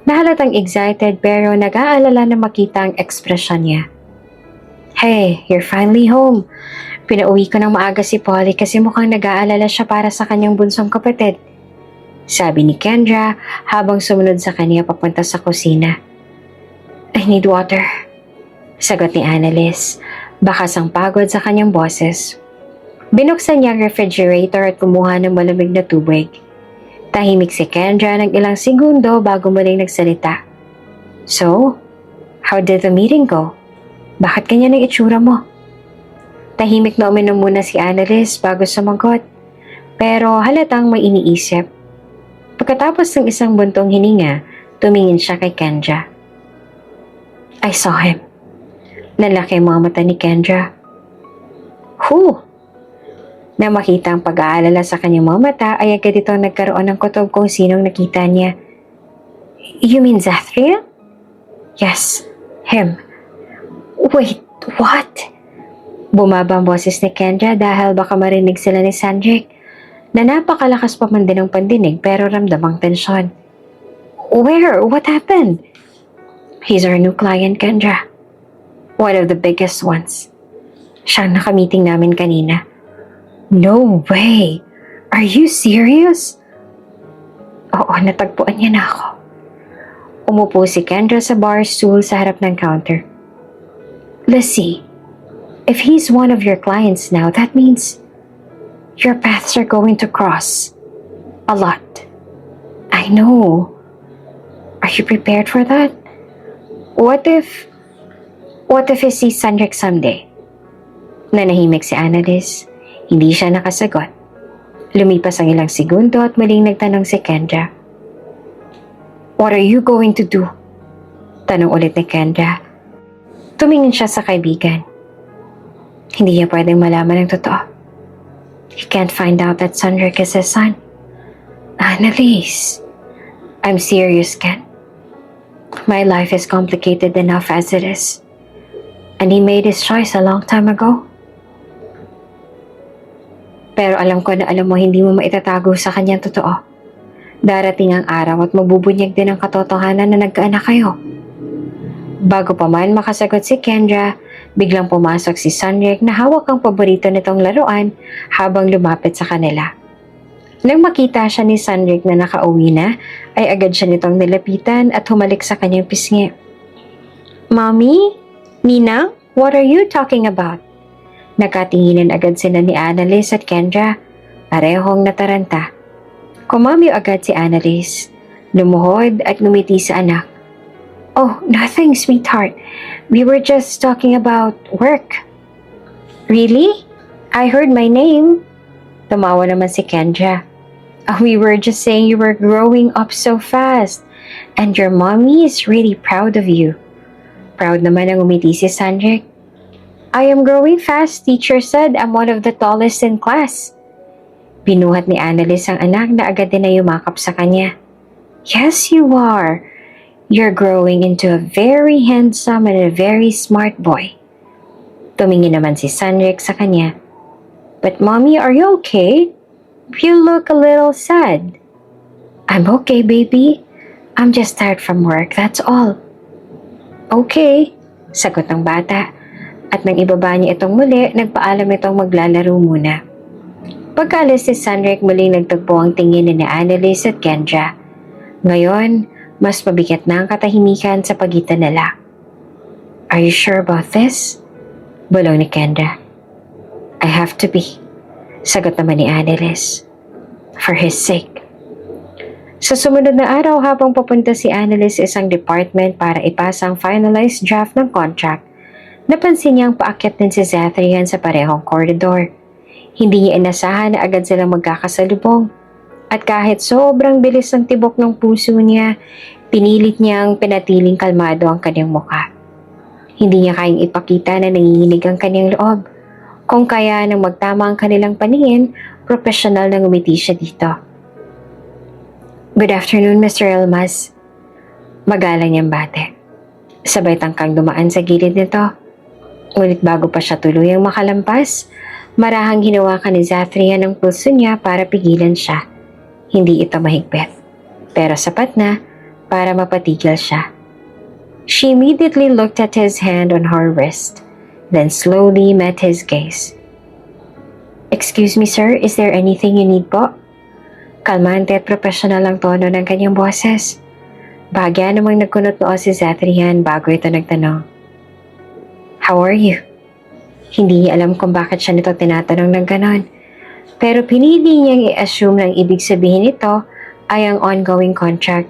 na halatang excited pero nag-aalala na makita ang ekspresyon niya. Hey, you're finally home. Pinauwi ko ng maaga si Polly kasi mukhang nag-aalala siya para sa kanyang bunsong kapatid. Sabi ni Kendra habang sumunod sa kanya papunta sa kusina. I need water. Sagot ni Annalise, bakas ang pagod sa kanyang boses. Binuksan niya ang refrigerator at kumuha ng malamig na tubig. Tahimik si Kendra ng ilang segundo bago muling nagsalita. So, how did the meeting go? Bakit ganyan ang itsura mo? Tahimik na uminom muna si Annalise bago sumagot, pero halatang may iniisip. Pagkatapos ng isang buntong hininga, tumingin siya kay Kendra. I saw him. Nalaki ang mga mata ni Kendra. Who? Na makita ang pag-aalala sa kanyang mga mata ay agad itong nagkaroon ng kutob kung sinong nakita niya. You mean Zafrian? Yes, him. Wait, what? Bumaba ang boses ni Kendra dahil baka marinig sila ni Sandrick na napakalakas pa man din ang pandinig pero ramdam ang tensyon. Where? What happened? He's our new client, Kendra. One of the biggest ones. Siyang nakamiting namin kanina. No way! Are you serious? Oo, natagpuan niya na ako. Umupo si Kendra sa bar stool sa harap ng counter. Lissy, if he's one of your clients now, that means your paths are going to cross. A lot. I know. Are you prepared for that? What if he sees Sandrick someday? Nanahimik si Annalise. Hindi siya nakasagot. Lumipas ang ilang segundo at muling nagtanong si Kendra. What are you going to do? Tanong ulit ni Kendra. Tumingin siya sa kaibigan. Hindi niya pwedeng malaman ang totoo. He can't find out that Sandrick is his son. Annalise, I'm serious, Ken. My life is complicated enough as it is. And he made his choice a long time ago. Pero alam ko na alam mo hindi mo maitatago sa kanyang totoo. Darating ang araw at mabubunyag din ang katotohanan na nagkaanak kayo. Bago pa man makasagot si Kendra, biglang pumasok si Sandrick na hawak ang paborito nitong laruan habang lumapit sa kanila. Nang makita siya ni Sandrick na nakauwi na, ay agad siya nitong nilapitan at humalik sa kanyang pisngi. Mommy? Nina? What are you talking about? Nakatinginan agad sila ni Annalise at Kendra, parehong nataranta. Kumamyo agad si Annalise, lumuhod at ngumiti sa anak. Oh, nothing, sweetheart. We were just talking about work. Really? I heard my name. Tumawa naman si Kendra. We were just saying you were growing up so fast. And your mommy is really proud of you. Proud naman ang umiti si Sandrick. I am growing fast. Teacher said I'm one of the tallest in class. Binuhat ni Annalise ang anak na agad din na yumakap sa kanya. Yes, you are. You're growing into a very handsome and a very smart boy. Tumingin naman si Sandrick sa kanya. But mommy, are you okay? You look a little sad. I'm okay, baby. I'm just tired from work, that's all. Okay, sagot ng bata. At nang ibaba niya itong muli, nagpaalam itong maglalaro muna. Pagkaalis ni Sunrick, muling nagtagpo ang tingin ni Annalise at Kendra. Ngayon, mas mabigat na ang katahimikan sa pagitan nila. Are you sure about this? Bulong ni Kendra. I have to be, sagot naman ni Annalise. For his sake. Sa sumunod na araw, habang papunta si Annalise sa isang department para ipasa ang finalized draft ng contract, napansin niyang paakyat din si Zathrian sa parehong koridor. Hindi niya inasahan na agad silang magkakasalubong. At kahit sobrang bilis ng tibok ng puso niya, pinilit niyang pinatiling kalmado ang kanyang mukha. Hindi niya kayang ipakita na nanginginig ang kanyang loob. Kung kaya nang magtama ang kanilang paningin, profesional na ngumiti siya dito. Good afternoon, Mr. Elmas. Magalang niyang bate. Sabay tangkang dumaan sa gilid nito. Ngunit bago pa siya tuluyang makalampas, marahang hinawakan ni Zathrian ang pulso niya para pigilan siya. Hindi ito mahigpit, pero sapat na para mapatigil siya. She immediately looked at his hand on her wrist, then slowly met his gaze. Excuse me, sir, is there anything you need po? Kalmante at profesional ang tono ng kanyang boses. Bahagya namang nagkunot noo si Zathrian bago ito nagtanong. How are you? Hindi niya alam kung bakit siya nito tinatanong ng ganon. Pero pinili niyang i-assume ng ibig sabihin nito ay ang ongoing contract.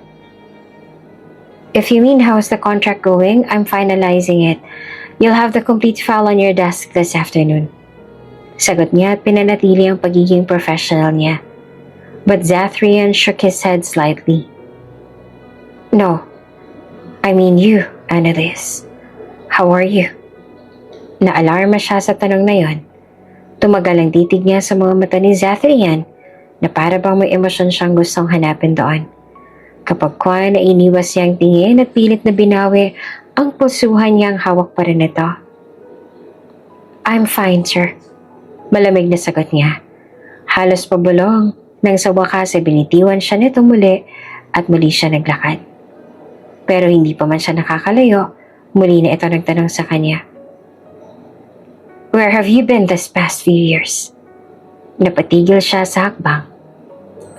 If you mean how's the contract going, I'm finalizing it. You'll have the complete file on your desk this afternoon. Sagot niya at pinanatili ang pagiging professional niya. But Zathrian shook his head slightly. No, I mean you, Annalise. How are you? Naalarma siya sa tanong na yon. Tumagal ang titig niya sa mga mata ni Zathrian na para bang may emosyon siyang gustong hanapin doon. Kapag kwa na iniwas niyang tingin at pilit na binawi, ang pusuhan niyang hawak pa rin ito. I'm fine, sir. Malamig na sagot niya. Halos pabulong. Nang sa wakas ay binitiwan siya nito muli at muli siya naglakad. Pero hindi pa man siya nakakalayo, muli na ito nagtanong sa kanya. Where have you been this past few years? Napatigil siya sa hakbang.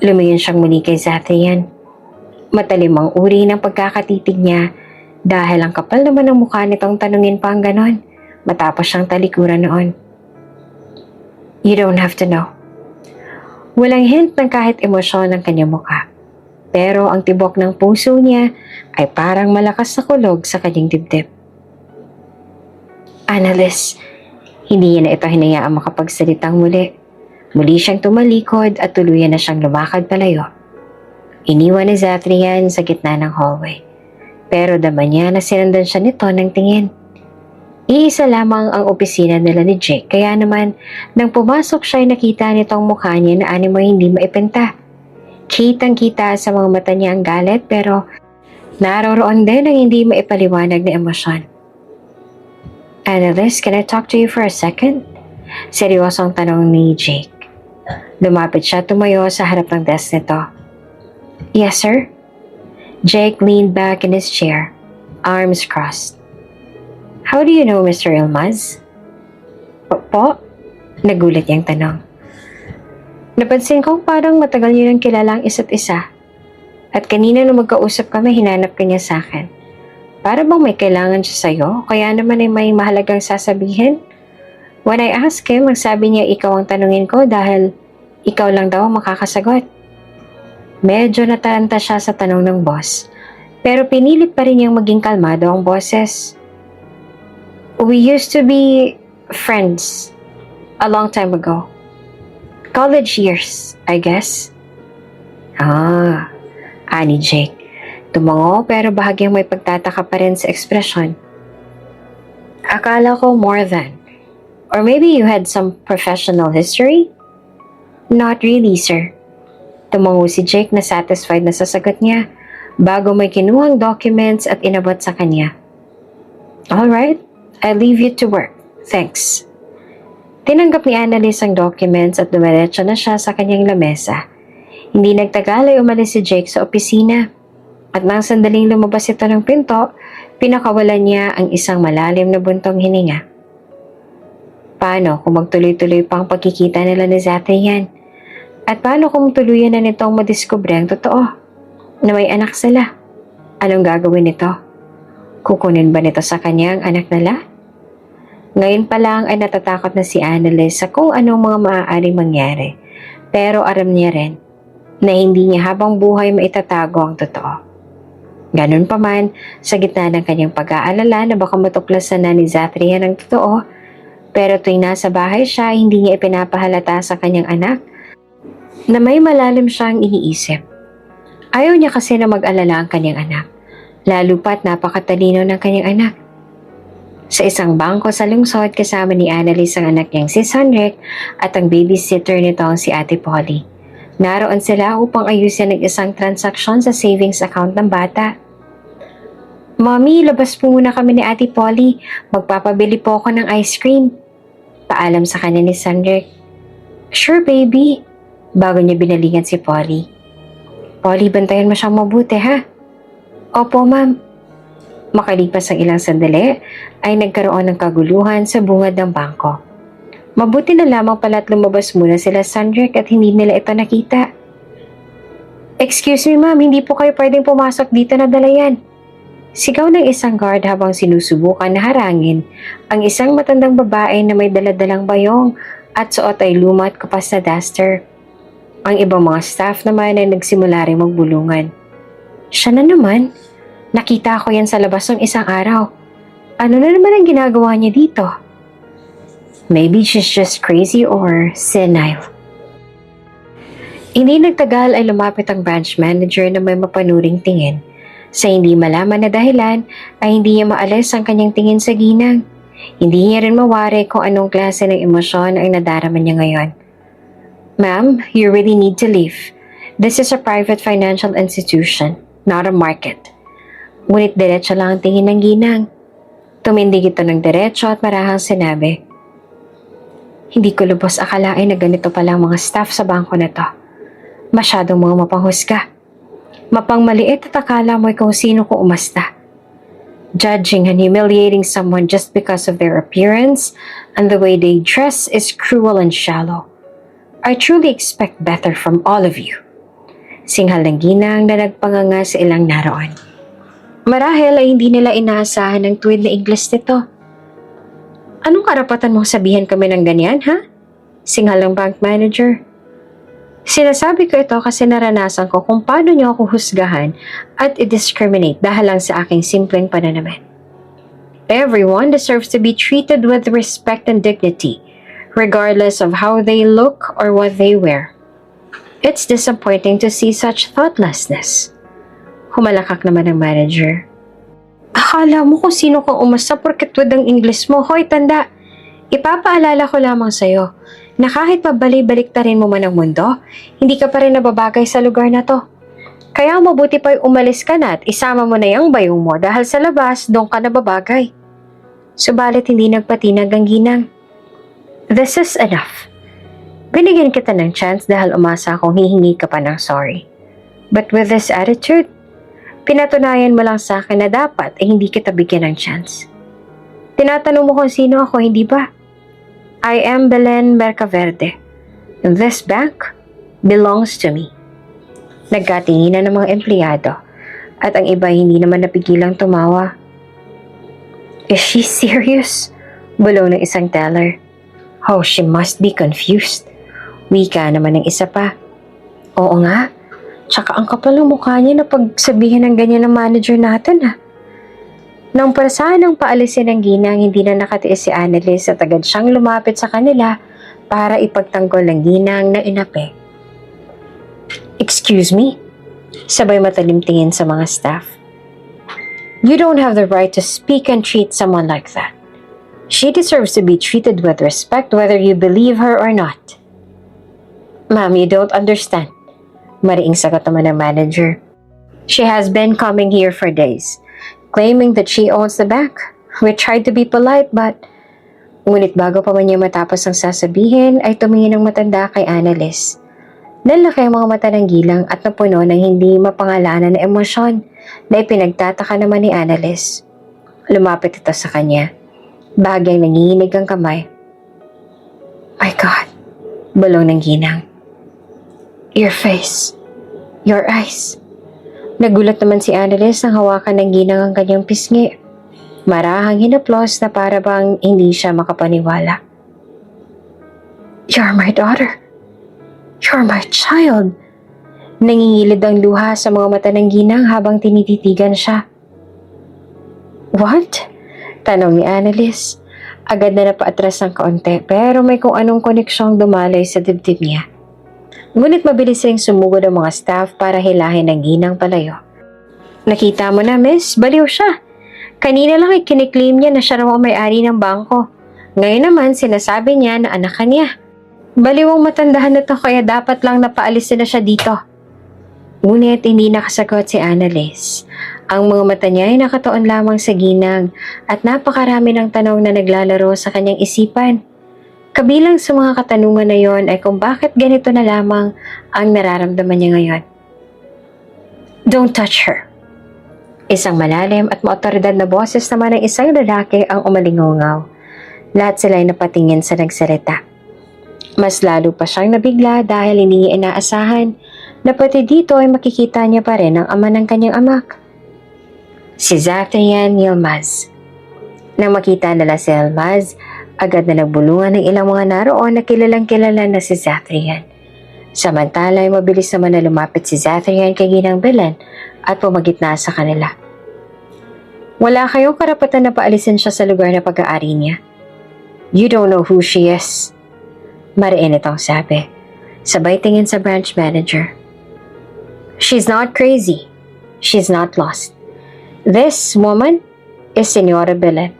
Lumiyon siyang muli kay Zathrian. Matalim ang uri ng pagkakatitig niya dahil ang kapal naman ng mukha nitong tanungin pa ang ganon matapos siyang talikuran noon. You don't have to know. Walang hint ng kahit emosyon ng kanyang mukha. Pero ang tibok ng puso niya ay parang malakas na kulog sa kanyang dibdib. Annalise, hindi niya na ito hinayaang makapagsalitang muli. Muli siyang tumalikod at tuluyan na siyang lumakad palayo. Iniwan ni Zathrian sa gitna ng hallway. Pero dama niya na sinundan siya nito ng tingin. Iisa lamang ang opisina nila ni Jake, kaya naman nang pumasok siya ay nakita nitong mukha niya na animoy hindi maipenta. Kitang-kita sa mga mata niya ang galit pero naroroon din ang hindi maipaliwanag na emosyon. Annalise, can I talk to you for a second? Seryosong tanong ni Jake. Lumapit siya tumayo sa harap ng desk nito. Yes, sir? Jake leaned back in his chair, arms crossed. How do you know Mr. Elmas? Po? Nagulat niyang tanong. Napansin kong parang matagal niyo nang kilala ang isa't isa. At kanina nung magkausap kami, hinanap ka niya sa akin. Para bang may kailangan siya sa'yo, kaya naman ay may mahalagang sasabihin? When I asked him, magsabi niya ikaw ang tanungin ko dahil ikaw lang daw ang makakasagot. Medyo nataranta siya sa tanong ng boss, pero pinilit pa rin niyang maging kalmado ang boses. We used to be friends a long time ago. College years, I guess. Ani Jake. Tumango pero bahagyang may pagtataka pa rin sa ekspresyon. Akala ko more than. Or maybe you had some professional history? Not really, sir. Tumango si Jake na satisfied na sa sagot niya bago may kinuhang documents at inabot sa kanya. Alright. I'll leave you to work. Thanks. Tinanggap ni Annalise ang documents at dumiretso na siya sa kanyang lamesa. Hindi nagtagal ay umalis si Jake sa opisina. At nang sandaling lumabas ito ng pinto, pinakawalan niya ang isang malalim na buntong hininga. Paano kung magtuloy-tuloy pang pagkikita nila ni Zathrian? At paano kung tuluyan na nitong madiskubre ang totoo? Na may anak sila? Anong gagawin nito? Kukunin ba nito sa kanya ang anak nila? Ngayon pa lang ay natatakot na si Annalise sa kung anong mga maaaring mangyari. Pero aram niya rin na hindi niya habang buhay maitatago ang totoo. Ganun pa man, sa gitna ng kanyang pag-aalala na baka matuklasan na ni Zathrian ang totoo, pero tuwing nasa bahay siya, hindi niya ipinapahalata sa kanyang anak na may malalim siyang iniisip. Ayaw niya kasi na mag-alala ang kanyang anak, lalo pat napakatalino ng kanyang anak. Sa isang bangko sa lungsod, kasama ni Annalise ang anak niyang si Sunrick at ang babysitter nitong si Ate Polly. Naroon sila upang ayusin ang isang transaksyon sa savings account ng bata. Mommy, labas po muna kami ni Ate Polly. Magpapabili po ako ng ice cream. Paalam sa kanya ni Sunrick. Sure, baby. Bago niya binalingan si Polly. Polly, bantayan mo siyang mabuti, ha? Opo, ma'am. Makalipas ang ilang sandali, ay nagkaroon ng kaguluhan sa bungad ng bangko. Mabuti na lamang pala't lumabas muna sila Sunrick at hindi nila ito nakita. Excuse me, ma'am, hindi po kayo pwedeng pumasok dito na dalayan. Sigaw ng isang guard habang sinusubukan na harangin ang isang matandang babae na may daladalang bayong at suot ay luma at kupas na duster. Ang ibang mga staff naman ay nagsimula rin magbulungan. Siya na naman. Nakita ko yan sa labas ng isang araw. Ano na naman ang ginagawa niya dito? Maybe she's just crazy or senile. Hindi nagtagal ay lumapit ang branch manager na may mapanuring tingin. Sa hindi malaman na dahilan ay hindi niya maalis ang kanyang tingin sa ginang. Hindi niya rin mawari kung anong klase ng emosyon ang nadarama niya ngayon. Ma'am, you really need to leave. This is a private financial institution, not a market. Ngunit diretso lang ang tingin ng ginang. Tumindig ito ng diretso at marahang sinabi, hindi ko lubos akalain na ganito palang mga staff sa bangko na to. Masyadong mga mapanghusga. Mapangmaliit at akala mo'y kung sino ko umasta. Judging and humiliating someone just because of their appearance and the way they dress is cruel and shallow. I truly expect better from all of you. Singhal ng ginang na nagpanganga sa ilang naroon. Marahil ay hindi nila inaasahan ng tuwid na Ingles nito. Anong karapatan mong sabihin kami ng ganyan, ha? Singhal ng bank manager. Sinasabi ko ito kasi naranasan ko kung paano niyo ako husgahan at i-discriminate dahil lang sa aking simpleng pananamit. Everyone deserves to be treated with respect and dignity, regardless of how they look or what they wear. It's disappointing to see such thoughtlessness. Humalakak naman ang manager. Akala mo kung sino kang umasa porket wad ang Ingles mo. Hoy, tanda! Ipapaalala ko lamang sa'yo na kahit pabalik-baliktarin mo man ang mundo, hindi ka pa rin nababagay sa lugar na to. Kaya mabuti pa'y umalis ka na at isama mo na yung bayong mo dahil sa labas, doon ka nababagay. Subalit hindi nagpatinag ang ginang. This is enough. Binigyan kita ng chance dahil umasa akong hihingi ka pa ng sorry. But with this attitude, pinatunayan mo lang sa akin na dapat ay hindi kita bigyan ng chance. Tinatanong mo kung sino ako, hindi ba? I am Belen Mercaverde. This bank belongs to me. Nagkatinginan ng mga empleyado at ang iba hindi naman napigilang tumawa. Is she serious? Bulong ng isang teller. Oh, she must be confused. Wika naman ng isa pa. Oo nga. Tsaka ang kapal ng mukha niya na pagsabihin ng ganyan ng manager natin, ha? Nang parasahan ng paalisin ng ginang, hindi na nakatiis si Annalise at agad siyang lumapit sa kanila para ipagtanggol ng ginang na inapi. Excuse me? Sabay matalim tingin sa mga staff. You don't have the right to speak and treat someone like that. She deserves to be treated with respect whether you believe her or not. Ma'am, you don't understand. Mariing sagot naman ng manager. She has been coming here for days, claiming that she owns the bank. We tried to be polite, but Ngunit bago pa man niya matapos ang sasabihin ay tumingin ng matanda kay Annalise. Lalaki ang mga mata ng gilang at napuno ng hindi mapangalanan na emosyon na ipinagtataka naman ni Annalise. Lumapit ito sa kanya. Bahagyang nanginginig ang kamay. My God, bulong ng ginang. Your face. Your eyes. Nagulat naman si Annalise nang hawakan ng ginang ang kanyang pisngi. Marahang hinaplos na para bang hindi siya makapaniwala. You're my daughter. You're my child. Nangingilid ang luha sa mga mata ng ginang habang tinititigan siya. What? Tanong ni Annalise. Agad na napaatras ng kaunti pero may kung anong koneksyong dumalay sa dibdib niya. Ngunit mabilis ring sumugod ang mga staff para hilahin ang ginang palayo. Nakita mo na, miss, baliw siya. Kanina lang ay kiniklaim niya na siya raw ang may-ari ng bangko. Ngayon naman sinasabi niya na anak ka niya. Baliw ang matandahan na to kaya dapat lang napaalisin na siya dito. Ngunit hindi nakasagot si Annalise. Ang mga mata niya ay nakatuon lamang sa ginang at napakarami ng tanong na naglalaro sa kanyang isipan. Kabilang sa mga katanungan na yon ay kung bakit ganito na lamang ang nararamdaman niya ngayon. Don't touch her. Isang malalim at maotoridad na boses naman ng isang lalaki ang umalingaw. Lahat sila ay napatingin sa nagsalita. Mas lalo pa siyang nabigla dahil hindi niya inaasahan na pati dito ay makikita niya pa rin ang ama ng kanyang amak. Si Zathrian Yilmaz. Nang makita nila si Yilmaz, agad na nagbulungan ng ilang mga naroon na kilalang kilala na si Zathrian. Samantala ay mabilis naman na lumapit si Zathrian kay Ginang Belen at pumagitna sa kanila. Wala kayong karapatan na paalisin siya sa lugar na pag-aari niya. You don't know who she is. Mariin itong sabi. Sabay tingin sa branch manager. She's not crazy. She's not lost. This woman is Senora Belen.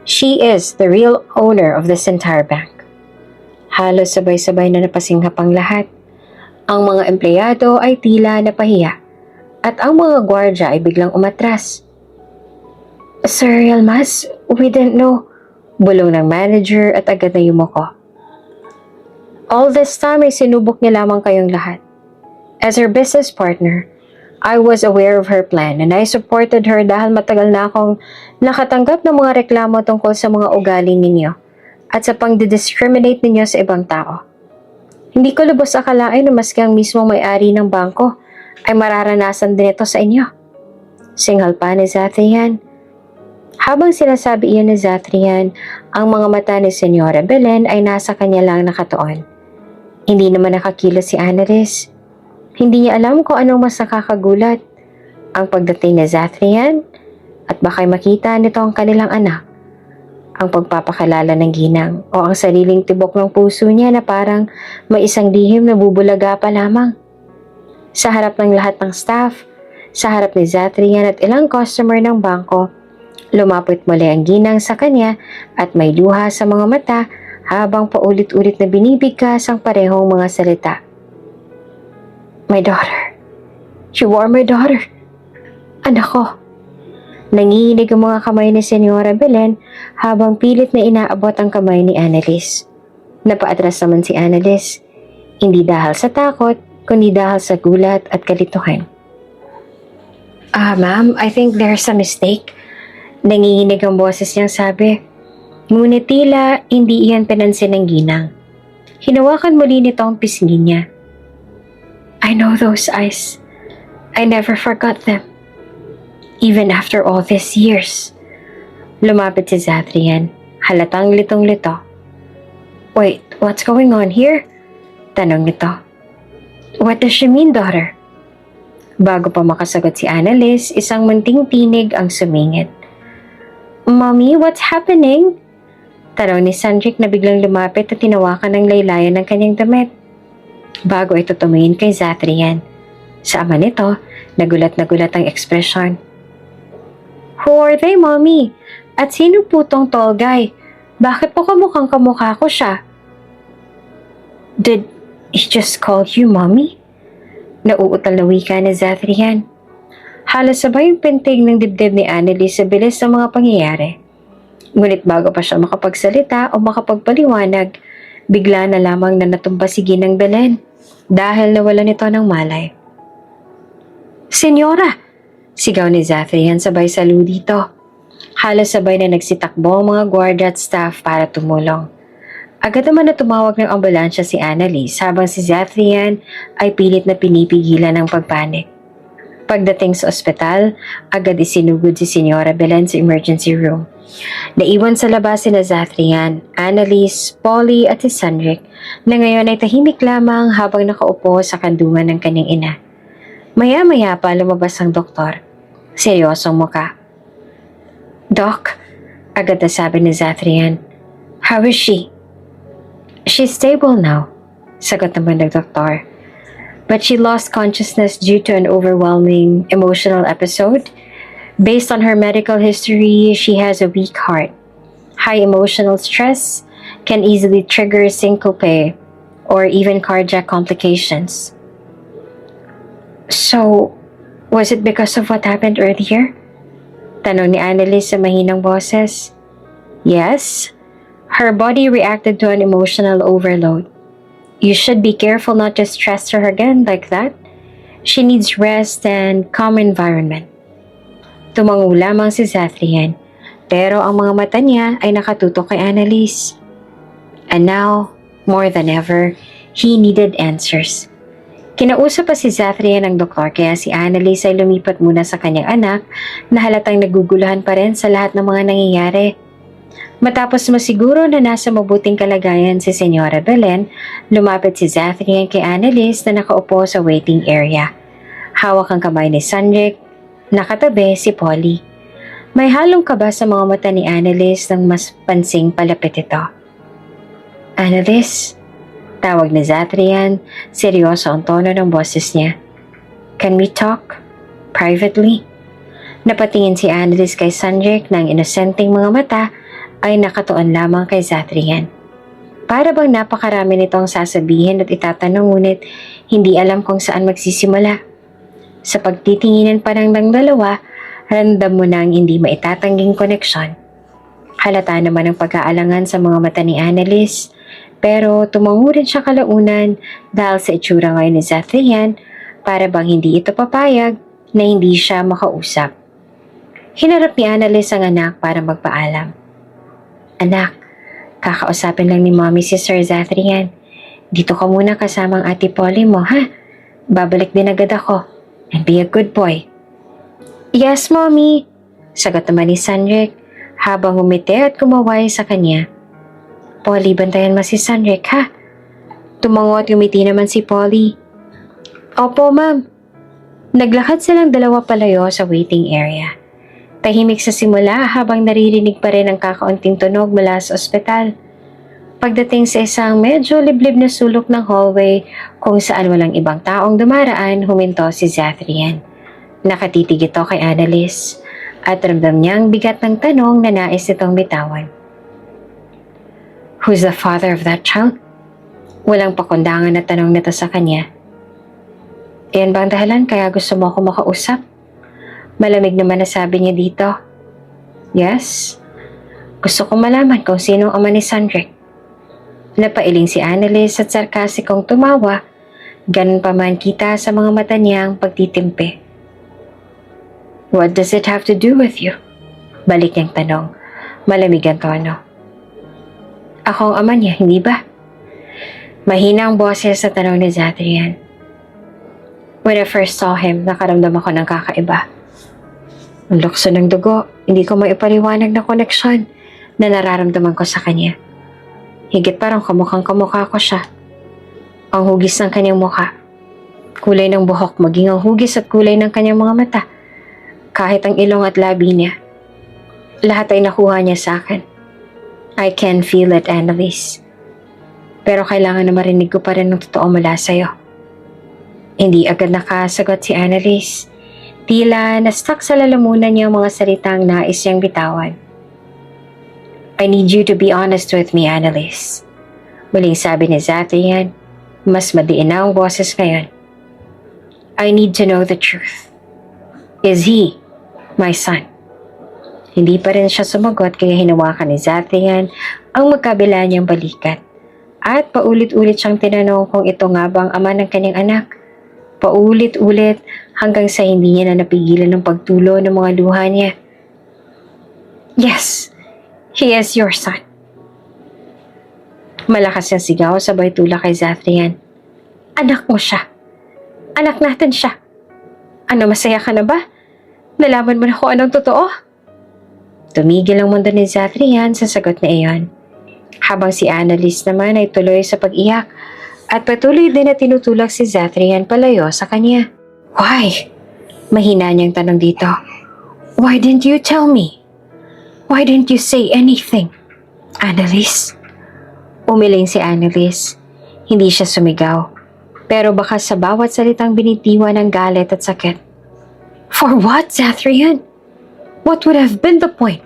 She is the real owner of this entire bank. Halos sabay-sabay na napasinghap ang lahat. Ang mga empleyado ay tila napahiya at ang mga gwardya ay biglang umatras. Sir Yilmaz, we didn't know. Bulong ng manager at agad na yumuko. All this time ay sinubok niya lamang kayong lahat. As her business partner, I was aware of her plan and I supported her dahil matagal na akong nakatanggap ng mga reklamo tungkol sa mga ugali ninyo at sa pang-discriminate ninyo sa ibang tao. Hindi ko lubos akalain na maski ang mismong may-ari ng bangko ay mararanasan din ito sa inyo. Singhal pa ni Zathrian. Habang sinasabi iyon ni Zathrian, ang mga mata ni Senora Belen ay nasa kanya lang nakatuon. Hindi naman nakakilos si Annalise. Hindi niya alam kung anong mas nakakagulat, ang pagdating ni Zathrian at baka'y makita nito ang kanilang anak, ang pagpapakilala ng ginang o ang sariling tibok ng puso niya na parang may isang lihim na bubulaga pa lamang. Sa harap ng lahat ng staff, sa harap ni Zathrian at ilang customer ng bangko, lumapit muli ang ginang sa kanya at may luha sa mga mata habang paulit-ulit na binibigkas ang parehong mga salita. My daughter. You are my daughter. Anak ko. Nanginginig ang mga kamay ni Senora Belen habang pilit na inaabot ang kamay ni Annalise. Napaatras naman si Annalise. Hindi dahil sa takot, kundi dahil sa gulat at kalituhan. Ma'am, I think there's a mistake. Nanginginig ang boses niyang sabi. Ngunit tila hindi iyan pinansin ng ginang. Hinawakan muli nito ang pisngi niya. I know those eyes. I never forgot them. Even after all these years. Lumapit si Zathrian, halatang litong-lito. Wait, what's going on here? Tanong nito. What does she mean, daughter? Bago pa makasagot si Annalise, isang munting tinig ang sumingit. Mommy, what's happening? Tanong ni Sandrick na biglang lumapit at tinawakan ng laylayan ng kanyang damit. Bago ito tumingin kay Zathrian. Sa ama nito, nagulat ang ekspresyon. Who are they, Mommy? At sino po tong tall guy? Bakit po kamukhang kamukha ko siya? Did he just call you Mommy? Nauutal na wika ni Zathrian. Halos sabay yung pintig ng dibdib ni Annalise sa bilis ng mga pangyayari. Ngunit bago pa siya makapagsalita o makapagpaliwanag, bigla na lamang na natumba si Ginang Belen dahil nawala nito ng malay. "Senyora!" sigaw ni Zathrian sabay saludito. Halos sabay na nagsitakbo ang mga gwardiya at staff para tumulong. Agad naman na tumawag ng ambulansya si Annalise habang si Zathrian ay pilit na pinipigilan ng pagpanik. Pagdating sa ospital, agad isinugod si Senyora Belen sa emergency room. Naiwan sa labas sina Zathrian, Annalise, Polly at si Sandrick na ngayon ay tahimik lamang habang nakaupo sa kandungan ng kanyang ina. Maya-maya pa lumabas ang doktor. Seryosong muka. "Doc," agad na sabi ni Zathrian, "how is she?" "She's stable now," sagot naman ng doktor. "But she lost consciousness due to an overwhelming emotional episode. Based on her medical history, she has a weak heart. High emotional stress can easily trigger syncope or even cardiac complications." "So, was it because of what happened earlier?" tanong ni Annalise sa mahinang boses. "Yes. Her body reacted to an emotional overload. You should be careful not to stress her again like that. She needs rest and calm environment." Tumango lamang si Zathrian, pero ang mga mata niya ay nakatutok kay Annalise. And now, more than ever, he needed answers. Kinausap pa si Zathrian ng doktor kaya si Annalise ay lumipat muna sa kanyang anak na halatang naguguluhan pa rin sa lahat ng mga nangyayari. Matapos masiguro na nasa mabuting kalagayan si Senyora Belen, lumapit si Zathrian kay Annalise na nakaupo sa waiting area. Hawak ang kamay ni Sandrick, nakatabi si Polly. May halong kaba sa mga mata ni Annalise nang mas pansing palapit ito. "Annalise," tawag ni Zathrian, seryoso ang tono ng boses niya. "Can we talk? Privately?" Napatingin si Annalise kay Sandrick na ang inosenteng mga mata ay nakatuon lamang kay Zathrian. Para bang napakarami nitong sasabihin at itatanong ngunit hindi alam kung saan magsisimula. Sa pagtitinginan pa ng dalawa, ramdam mo na ang hindi maitatangging koneksyon. Halata naman ang pag-aalangan sa mga mata ni Annalise, pero tumango rin siya kalaunan dahil sa itsura ngayon ni Zathrian para bang hindi ito papayag na hindi siya makausap. Hinarap ni Annalise ang anak para magpaalam. "Anak, kakausapin lang ni Mommy si Sir Zathrian. Dito ka muna kasama ang Ate Polly mo, ha? Babalik din agad ako. And be a good boy." "Yes, Mommy," sagot naman ni Sandrick habang umiti at kumaway sa kanya. "Polly, bantayan mo si Sandrick, ha?" Tumango at umiti naman si Polly. "Opo, Ma'am." Naglakad silang dalawa palayo sa waiting area. Tahimik sa simula habang naririnig pa rin ang kakaunting tunog mula sa ospital. Pagdating sa isang medyo liblib na sulok ng hallway kung saan walang ibang taong dumaraan, huminto si Zathrian. Nakatitig ito kay Annalise at ramdam niyang bigat ng tanong na nais itong bitawan. "Who's the father of that child?" Walang pakundangan na tanong nito sa kanya. "Iyan ba ang dahilan kaya gusto mo ako makausap?" Malamig naman na sabi niya dito. "Yes. Gusto kong malaman kung sinong ama ni Sandrick." Napailing si Annalise at sarkasikong tumawa. Ganun pa man kita sa mga mata niya ang pagtitimpi. "What does it have to do with you?" Balik niyang tanong. Malamig ang tono. "Ako ang ama niya, hindi ba?" Mahina ang boses sa tanong ni Zathrian. "When I first saw him, nakaramdam ako ng kakaiba. Ang lukso ng dugo, hindi ko maipaliwanag na koneksyon na nararamdaman ko sa kanya. Higit parang kamukhang-kamukha ko siya. Ang hugis ng kanyang mukha, kulay ng buhok, maging ang hugis at kulay ng kanyang mga mata, kahit ang ilong at labi niya. Lahat ay nakuha niya sa akin. I can feel it, Annalise. Pero kailangan na marinig ko pa rin ng totoo mula sa'yo." Hindi agad nakasagot si Annalise. Tila na-stuck sa lalamunan niya ang mga salitang nais niyang bitawan. "I need you to be honest with me, Annalise." Muling sabi ni Zathrian, mas madiin na ang boses ngayon. "I need to know the truth. Is he my son?" Hindi pa rin siya sumagot kaya hinawakan ni Zathrian ang magkabila niyang balikat. At paulit-ulit siyang tinanong kung ito nga bang ama ng kanyang anak. Paulit-ulit hanggang sa hindi niya na napigilan ng pagtulo ng mga luha niya. Yes, he is your son. Malakas ang sigaw sabay tulak kay Zathrian. Anak mo siya. Anak natin siya. Ano, masaya ka na ba? Nalaman mo na kung anong totoo? Tumigil ang mundo ni Zathrian sa sagot na iyon. Habang si Annalise naman ay tuloy sa pag-iyak at patuloy din na tinutulak si Zathrian palayo sa kanya. Why? Mahina niyang tanong dito. Why didn't you tell me? Why didn't you say anything? Annalise? Umiling si Annalise. Hindi siya sumigaw. Pero baka sa bawat salitang binitiwan ng galit at sakit. For what, Zathrian? What would have been the point?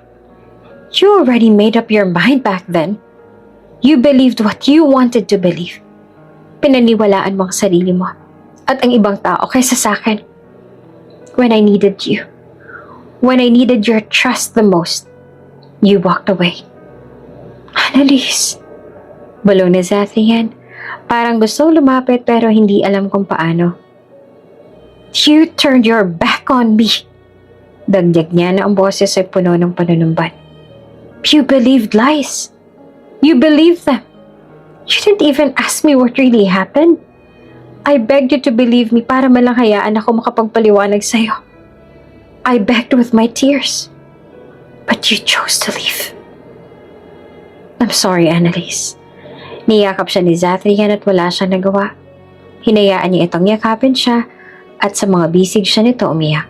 You already made up your mind back then. You believed what you wanted to believe. Pinaniwalaan mo ang sarili mo at ang ibang tao kaysa sa akin. When I needed you, when I needed your trust the most, you walked away. Annalise. Bulong na Zathrian. Parang gustong lumapit pero hindi alam kung paano. You turned your back on me. Dagdag niya na ang boses ay puno ng panunumbat. You believed lies. You believed them. You didn't even ask me what really happened. I begged you to believe me para malang hayaan ako makapagpaliwanag sa'yo. I begged with my tears. But you chose to leave. I'm sorry, Annalise. Niyakap siya ni Zathrian at wala siyang nagawa. Hinayaan niya itong yakapin siya at sa mga bisig siya nito umiyak.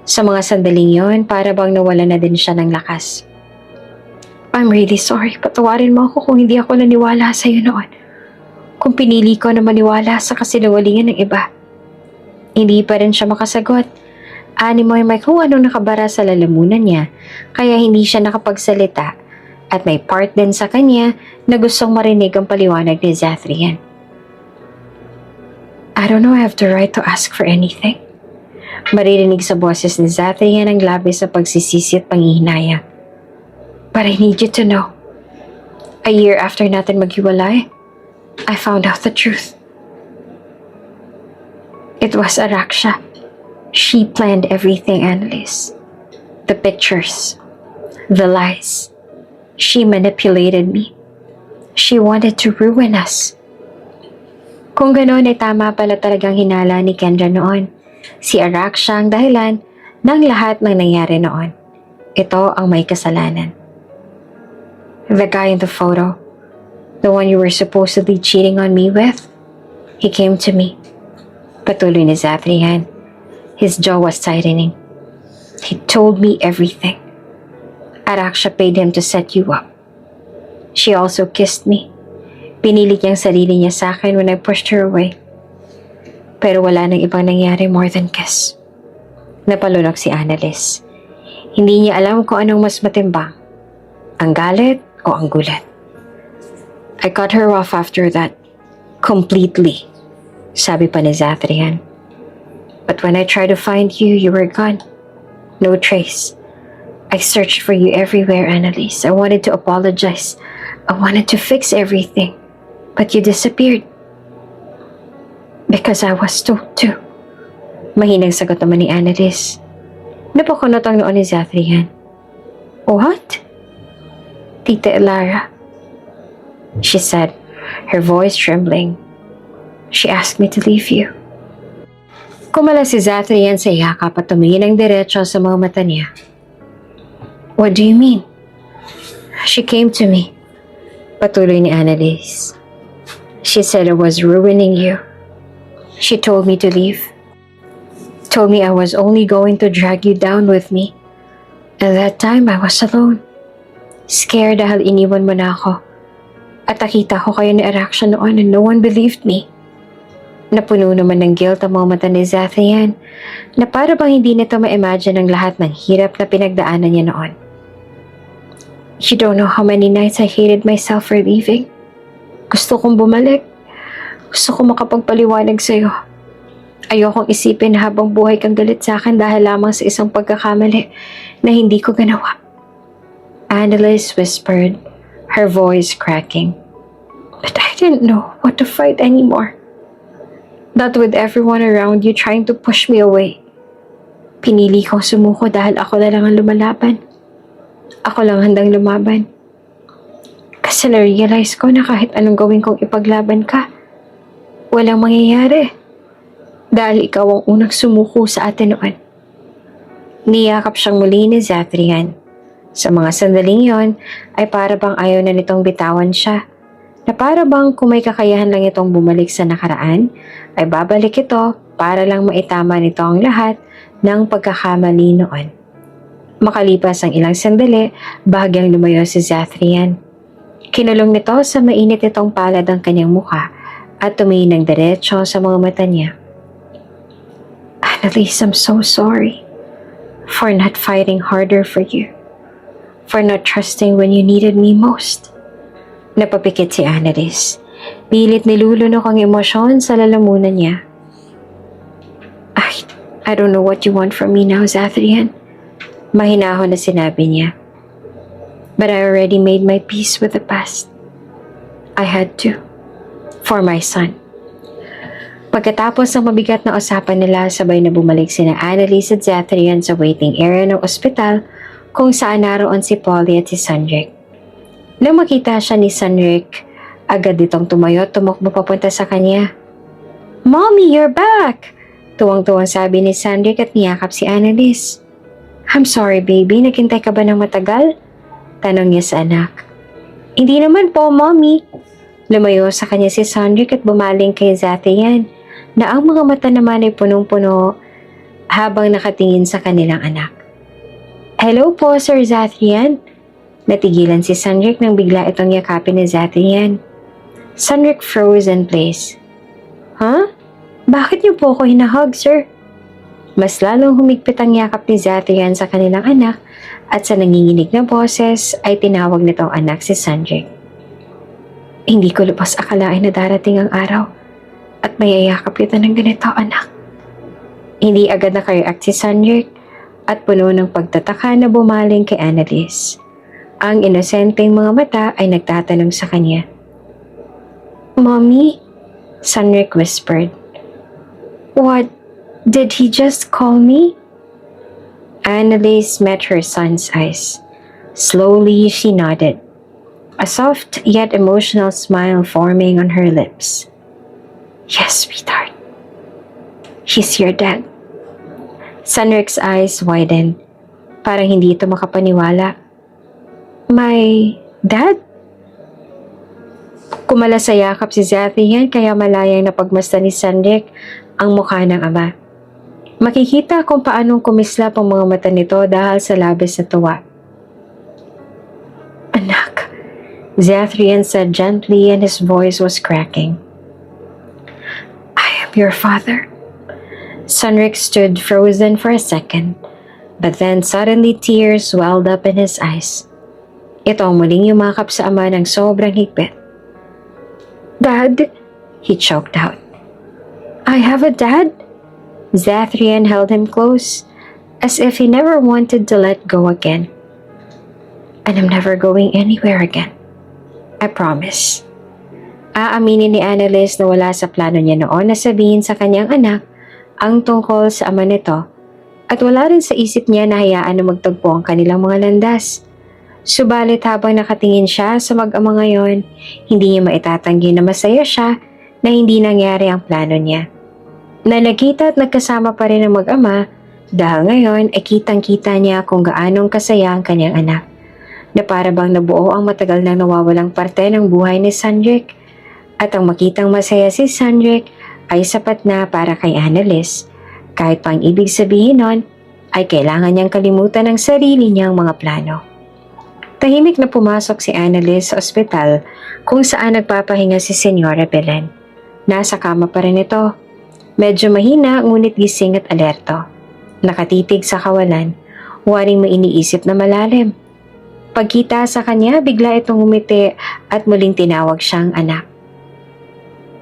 Sa mga sandaling yon, para bang nawala na din siya ng lakas. I'm really sorry. Patawarin mo ako kung hindi ako naniwala sa iyo noon. Kung pinili ko na maniwala sa kasinungalingan ng iba. Hindi pa rin siya makasagot. Animo ay may kung anong nakabara sa lalamunan niya, kaya hindi siya nakapagsalita. At may part din sa kanya na gustong marinig ang paliwanag ni Zathrian. I don't know I have the right to ask for anything. Maririnig sa boses ni Zathrian ang labis sa pagsisisi at panghihinayang. But I need you to know. A year after natin maghiwalay, I found out the truth. It was Araksha. She planned everything, Annalise. The pictures. The lies. She manipulated me. She wanted to ruin us. Kung ganoon ay tama pala talagang hinala ni Kendra noon. Si Araksha ang dahilan ng lahat ng nangyari noon. Ito ang may kasalanan. The guy in the photo, the one you were supposedly cheating on me with, he came to me. Patuloy ni Zathrian. His jaw was tightening. He told me everything. Araksha paid him to set you up. She also kissed me. Pinilit niyang sarili niya sa akin when I pushed her away. Pero wala nang ibang nangyari more than kiss. Napalunok si Annalise. Hindi niya alam kung anong mas matimbang. Ang galit o ang gulat. I cut her off after that. Completely. Sabi pa ni Zathrian. But when I tried to find you, you were gone. No trace. I searched for you everywhere, Annalise. I wanted to apologize. I wanted to fix everything. But you disappeared. Because I was told to. Mahinang sagot naman ni Annalise. Napakunot ang noon ni Zathrian. What? Tita Elara. She said, her voice trembling. She asked me to leave you. Kumala si Zathrian sa yakap at tumingin ng diretso sa mga mata niya. What do you mean? She came to me. Patuloy ni Annalise. She said I was ruining you. She told me to leave. Told me I was only going to drag you down with me. At that time, I was alone. Scared dahil iniwan mo na ako. At nakita ko kayo ni Araksha noon and no one believed me. Napuno naman ng guilt ang mga mata ni Zathrian na para bang hindi nito ma-imagine ang lahat ng hirap na pinagdaanan niya noon. You don't know how many nights I hated myself for leaving. Gusto kong bumalik. Gusto kong makapagpaliwanag sa'yo. Ayokong isipin na habang buhay kang galit sa akin dahil lamang sa isang pagkakamali na hindi ko ginawa. Annalise whispered, her voice cracking. But I didn't know what to fight anymore. Not with everyone around you trying to push me away. Pinili kong sumuko dahil ako na lang ang lumalaban. Ako lang handang lumaban. Kasi na-realize ko na kahit anong gawin kong ipaglaban ka, walang mangyayari. Dahil ikaw ang unang sumuko sa atin noon. Niyakap siyang muli ni Zathrian. Sa mga sandaling yon ay para bang ayaw na nitong bitawan siya. Na para bang kung may kakayahan lang itong bumalik sa nakaraan, ay babalik ito para lang maitama nito ang lahat ng pagkakamali noon. Makalipas ang ilang sandali, bahagyang lumayo si Zathrian. Kinulong nito sa mainit itong palad ang kanyang mukha at tumingin ng diretso sa mga mata niya. Annalise, I'm so sorry for not fighting harder for you. For not trusting when you needed me most. Napapikit si Annalise. Pilit nilulunok ang emosyon sa lalamunan niya. I don't know what you want from me now, Zathrian. Mahinahon na sinabi niya. But I already made my peace with the past. I had to. For my son. Pagkatapos ng mabigat na usapan nila, sabay na bumalik sina Annalise at Zathrian sa waiting area ng ospital kung saan naroon si Polly at si Sandrick. Nang makita siya ni Sandrick, agad itong tumayo at tumakbo papunta sa kanya. Mommy, you're back! Tuwang-tuwang sabi ni Sandrick at niyakap si Annalise. I'm sorry baby, naghintay ka ba ng matagal? Tanong niya sa anak. Hindi naman po, Mommy. Lumayo sa kanya si Sandrick at bumaling kay Zathrian na ang mga mata naman ay punong-puno habang nakatingin sa kanilang anak. Hello po, Sir Zathrian. Natigilan si Sandrick nang bigla itong yakapin ni Zathrian. Sandrick froze in place. Huh? Bakit niyo po ako hinahug, sir? Mas lalong humigpit ang yakap ni Zathrian sa kanilang anak at sa nanginginig na boses ay tinawag nitong anak si Sandrick. Hindi ko lubos akalain na darating ang araw at may ayakap kita ng ganito, anak. Hindi agad nakareact si Sandrick at puno ng pagtataka na bumaling kay Annalise. Ang inosenteng mga mata ay nagtatanong sa kanya. Mommy? Sandrick whispered. What? Did he just call me? Annalise met her son's eyes. Slowly she nodded, a soft yet emotional smile forming on her lips. Yes, sweetheart. He's your dad. Sandrick's eyes widened. Parang hindi ito makapaniwala. My dad? Kumala sa yakap si Zathrian kaya malayang napagmasdan ni Sandrick ang mukha ng ama. Makikita kung paanong kumislap ang mga mata nito dahil sa labis na tuwa. Anak, Zathrian said gently and his voice was cracking. I am your father. Sandrick stood frozen for a second, but then suddenly tears welled up in his eyes. Ito ang muling yumakap sa ama ng sobrang higpit. Dad, he choked out. I have a dad? Zathrian held him close, as if he never wanted to let go again. And I'm never going anywhere again. I promise. Aaminin ni Annalise na wala sa plano niya noon na sabihin sa kanyang anak ang tungkol sa ama nito at wala rin sa isip niya na hayaan na magtagpo ang kanilang mga landas. Subalit habang nakatingin siya sa mag-ama ngayon, hindi niya maitatanggi na masaya siya na hindi nangyari ang plano niya. Na nagkita at nagkasama pa rin ang mag-ama dahil ngayon ay kitang-kita niya kung gaanong kasaya ang kanyang anak. Na para bang nabuo ang matagal nang nawawalang parte ng buhay ni Sandrick at ang makitang masaya si Sandrick ay sapat na para kay Annalise. Kahit pang ibig sabihin nun ay kailangan niyang kalimutan ang sarili niyang mga plano. Tahimik na pumasok si Annalise sa ospital kung saan nagpapahinga si Senyora Belen. Nasa kama pa rin ito. Medyo mahina ngunit gising at alerto. Nakatitig sa kawalan, waring may iniisip na malalim. Pagkita sa kanya, bigla itong umiti at muling tinawag siyang anak.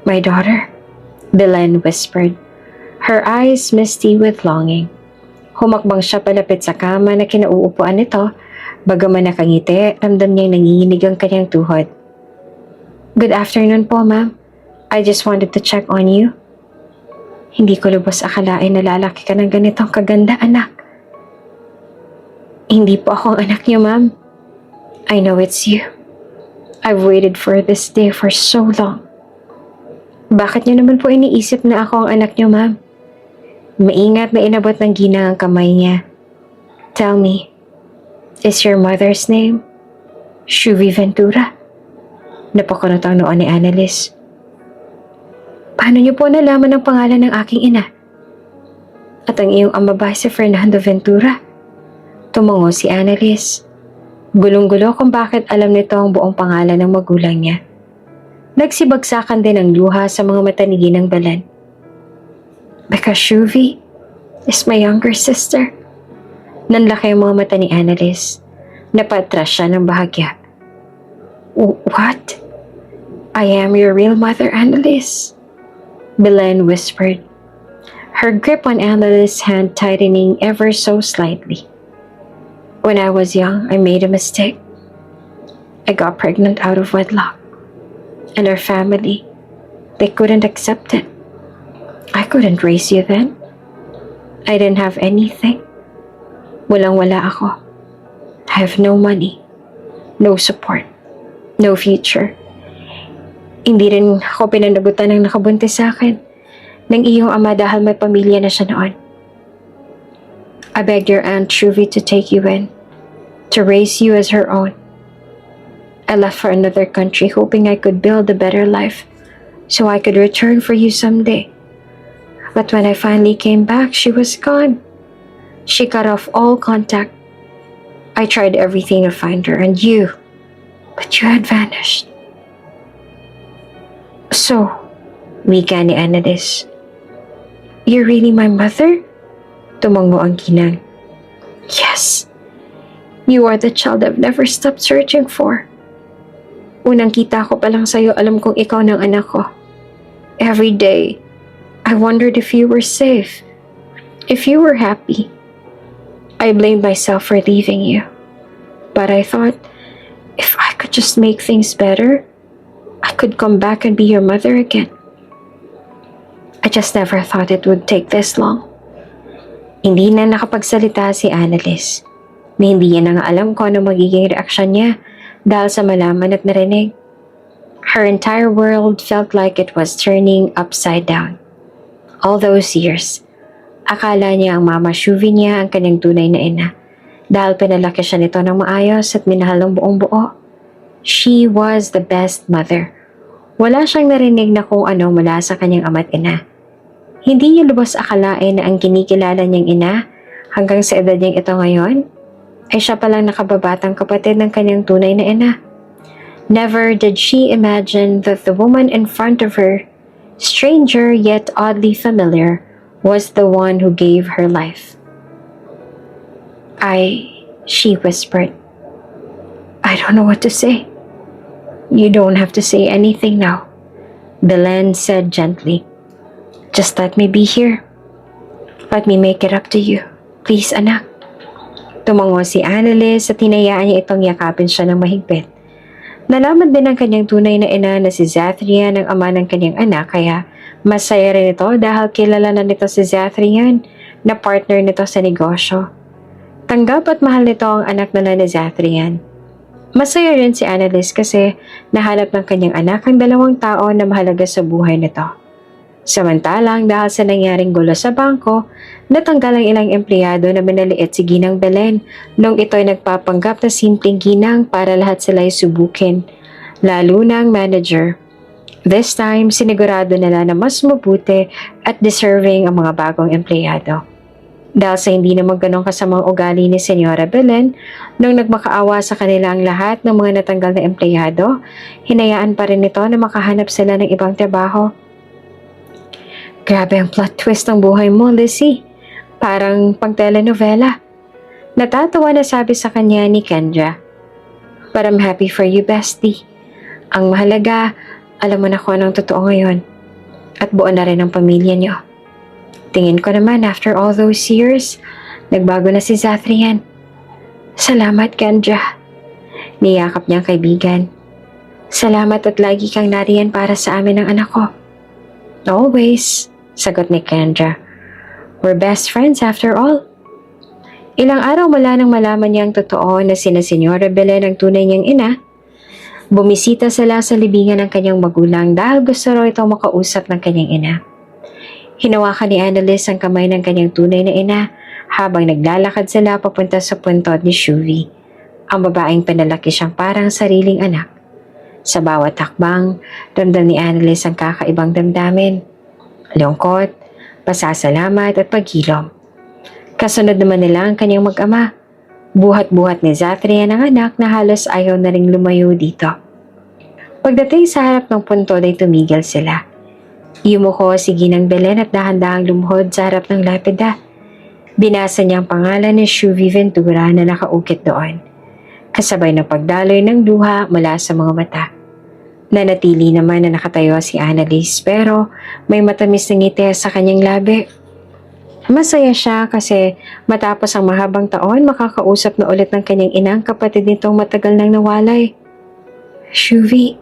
My daughter, Belen whispered, her eyes misty with longing. Humakbang siya palapit sa kama na kinauupuan nito, bagaman nakangiti, ramdam niyang nanginginig ang kanyang tuhod. Good afternoon po, ma'am. I just wanted to check on you. Hindi ko lubos akalain na lalaki ka ng ganitong kaganda, anak. Hindi po ako ang anak niyo, ma'am. I know it's you. I've waited for this day for so long. Bakit niyo naman po iniisip na ako ang anak niyo, ma'am? Maingat na inabot ng ginang ang kamay niya. Tell me, is your mother's name Shuvi Ventura? Napakunot ang noon ni Annalise. Paano niyo po nalaman ang pangalan ng aking ina? At ang iyong ama ba si Fernando Ventura? Tumango si Annalise. Gulong-gulo kung bakit alam nito ang buong pangalan ng magulang niya. Nagsibagsakan din ang luha sa mga mata ni Ginang Belen. Because Shuvi is my younger sister. Nanlaki ang mga mata ni Annalise. Napatras siya ng bahagya. What? I am your real mother, Annalise. Belen whispered, her grip on Annalise's hand tightening ever so slightly. When I was young, I made a mistake. I got pregnant out of wedlock. And our family, they couldn't accept it. I couldn't raise you then. I didn't have anything. Walang-wala ako. I have no money, no support, no future. Hindi rin ako pinanagutan ng nakabuntis sa akin ng iyong ama dahil may pamilya na siya noon. I begged your Aunt Shuvi to take you in, to raise you as her own. I left for another country hoping I could build a better life so I could return for you someday. But when I finally came back, she was gone. She cut off all contact. I tried everything to find her and you, but you had vanished. So, wika ni Annalise. You're really my mother? Tumango ang ginang. Yes. You are the child I've never stopped searching for. Unang kita ko pa lang sa'yo, alam kong ikaw ng anak ko. Every day, I wondered if you were safe, if you were happy. I blamed myself for leaving you. But I thought, if I could just make things better, I could come back and be your mother again. I just never thought it would take this long. Hindi na nakapagsalita si Annalise. Na hindi niya na nga alam kung ano magiging reaksyon niya dahil sa malaman at narinig. Her entire world felt like it was turning upside down. All those years, akala niya ang Mama Shuvi niya ang kanyang tunay na ina dahil pinalaki siya nito ng maayos at minahal ng buong buo. She was the best mother. Wala siyang narinig na kung ano mula sa kanyang ama't ina. Hindi niya lubos akalain na ang kinikilala niyang ina hanggang sa edad niyang ito ngayon ay siya palang nakababatang kapatid ng kanyang tunay na ina. Never did she imagine that the woman in front of her, stranger yet oddly familiar, was the one who gave her life. She whispered, I don't know what to say. You don't have to say anything now, Belen said gently. Just let me be here. Let me make it up to you. Please, anak. Tumango si Annalise at hinayaan niya itong yakapin siya ng mahigpit. Nalaman din ng kanyang tunay na ina na si Zathrian ang ama ng kanyang anak kaya masaya rin ito dahil kilala na nito si Zathrian na partner nito sa negosyo. Tanggap at mahal nito ang anak na ni Zathrian. Masaya rin si Annalise kasi nahanap ng kanyang anak ang dalawang tao na mahalaga sa buhay nito. Samantalang dahil sa nangyaring gulo sa bangko, natanggal ang ilang empleyado na minaliit si Ginang Belen nung ito'y nagpapanggap na simpleng ginang para lahat sila'y subukin, lalo na ang manager. This time, sinigurado nila na mas mabuti at deserving ang mga bagong empleyado. Dahil sa hindi naman ganong kasamang ugali ni Senyora Belen, nung nagmakaawa sa kanila ang lahat ng mga natanggal na empleyado, hinayaan pa rin nito na makahanap sila ng ibang trabaho. Grabe ang plot twist ng buhay mo, Lizzie. Parang pang-telenovela. Natatawa na sabi sa kanya ni Kendra. But I'm happy for you, bestie. Ang mahalaga, alam mo na kung anong totoo ngayon. At buo na rin ang pamilya niyo. Tingin ko naman after all those years, nagbago na si Zathrian. Salamat, Kendra. Niyakap niyang kaibigan. Salamat at lagi kang nariyan para sa amin ng anak ko. Always, sagot ni Kendra. We're best friends after all. Ilang araw mula nang malaman niyang totoo na sina Senyora Belen ang tunay niyang ina, bumisita sila sa libingan ng kanyang magulang dahil gusto raw itong makausap ng kanyang ina. Hinawakan ni Annalise ang kamay ng kanyang tunay na ina habang naglalakad sila papunta sa puntod ni Shuvi, ang babaeng pinalaki siyang parang sariling anak. Sa bawat hakbang, ramdam ni Annalise ang kakaibang damdamin, lungkot, pasasalamat at paghilom. Kasunod naman nila ang kanyang mag-ama. Buhat-buhat ni Zathrian ang anak na halos ayaw na ring lumayo dito. Pagdating sa harap ng puntod ay tumigil sila. Yumuko si Ginang Belen at dahan-dahang lumuhod sa harap ng lapida. Binasa niya ang pangalan ni Shuvi Ventura na nakaukit doon, kasabay ng pagdaloy ng luha mula sa mga mata. Nanatili naman na nakatayo si Annalise pero may matamis na ngiti sa kanyang labi. Masaya siya kasi matapos ang mahabang taon makakausap na ulit ng kanyang inang kapatid nitong matagal nang nawalay. Shuvi,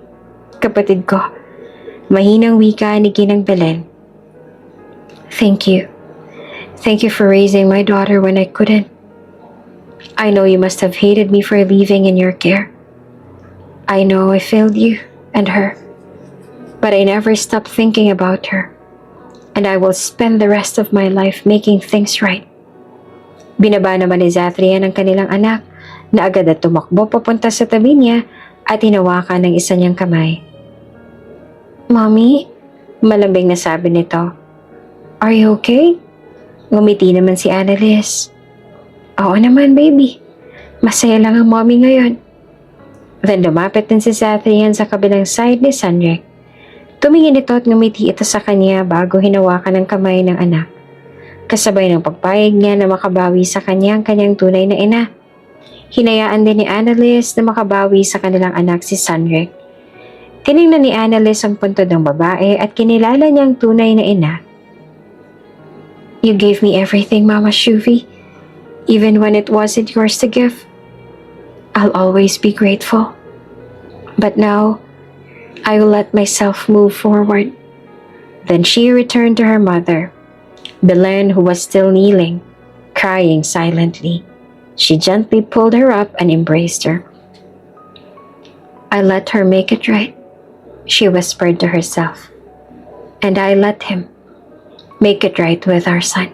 kapatid ko. Mahinang wika ni Ginang Belen. Thank you. Thank you for raising my daughter when I couldn't. I know you must have hated me for leaving in your care. I know I failed you and her. But I never stopped thinking about her. And I will spend the rest of my life making things right. Binaba naman ni Zathrian ang kanilang anak na agad at tumakbo papunta sa tabi niya at hinawakan ng isa niyang kamay. Mommy, malambing na sabi nito. Are you okay? Ngumiti naman si Annalise. Oo naman, baby. Masaya lang ang mommy ngayon. Then lumapit din si Zathrian sa kabilang side ni Sanjek. Tumingin ito at ngumiti ito sa kanya bago hinawakan ang kamay ng anak. Kasabay ng pagpayag niya na makabawi sa kanya ang kanyang tunay na ina. Hinayaan din ni Annalise na makabawi sa kanilang anak si Sanjek. Tiningnan ni Annalise ang puntod ng babae at kinilala niyang tunay na ina. You gave me everything, Mama Shuvi, even when it wasn't yours to give. I'll always be grateful. But now, I will let myself move forward. Then she returned to her mother, Belen, who was still kneeling, crying silently. She gently pulled her up and embraced her. I let her make it right, she whispered to herself. And I let him make it right with our son.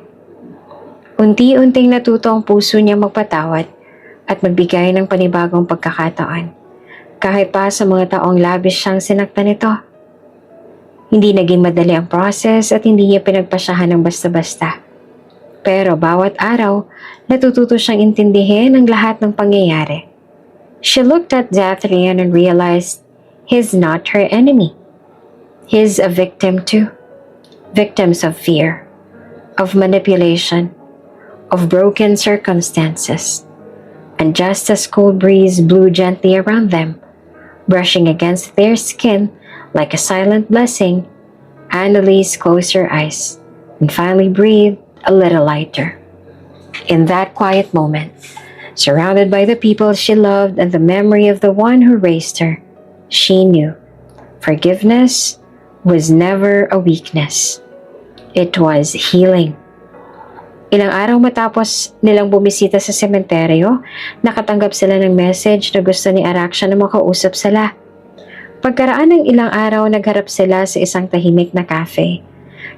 Unti-unting natuto ang puso niya magpatawad at magbigay ng panibagong pagkakataon. Kahit pa sa mga taong labis siyang sinaktan nito. Hindi naging madali ang process at hindi niya pinagpasyahan ng basta-basta. Pero bawat araw, natututo siyang intindihin ang lahat ng pangyayari. She looked at Zathrian and realized he's not her enemy. He's a victim too. Victims of fear, of manipulation, of broken circumstances. And just as cold breeze blew gently around them, brushing against their skin like a silent blessing, Annalise closed her eyes and finally breathed a little lighter. In that quiet moment, surrounded by the people she loved and the memory of the one who raised her, she knew forgiveness was never a weakness. It was healing. Ilang araw matapos nilang bumisita sa sementeryo, nakatanggap sila ng message na gusto ni Araksha na makausap sila. Pagkaraan ng ilang araw, nagharap sila sa isang tahimik na cafe.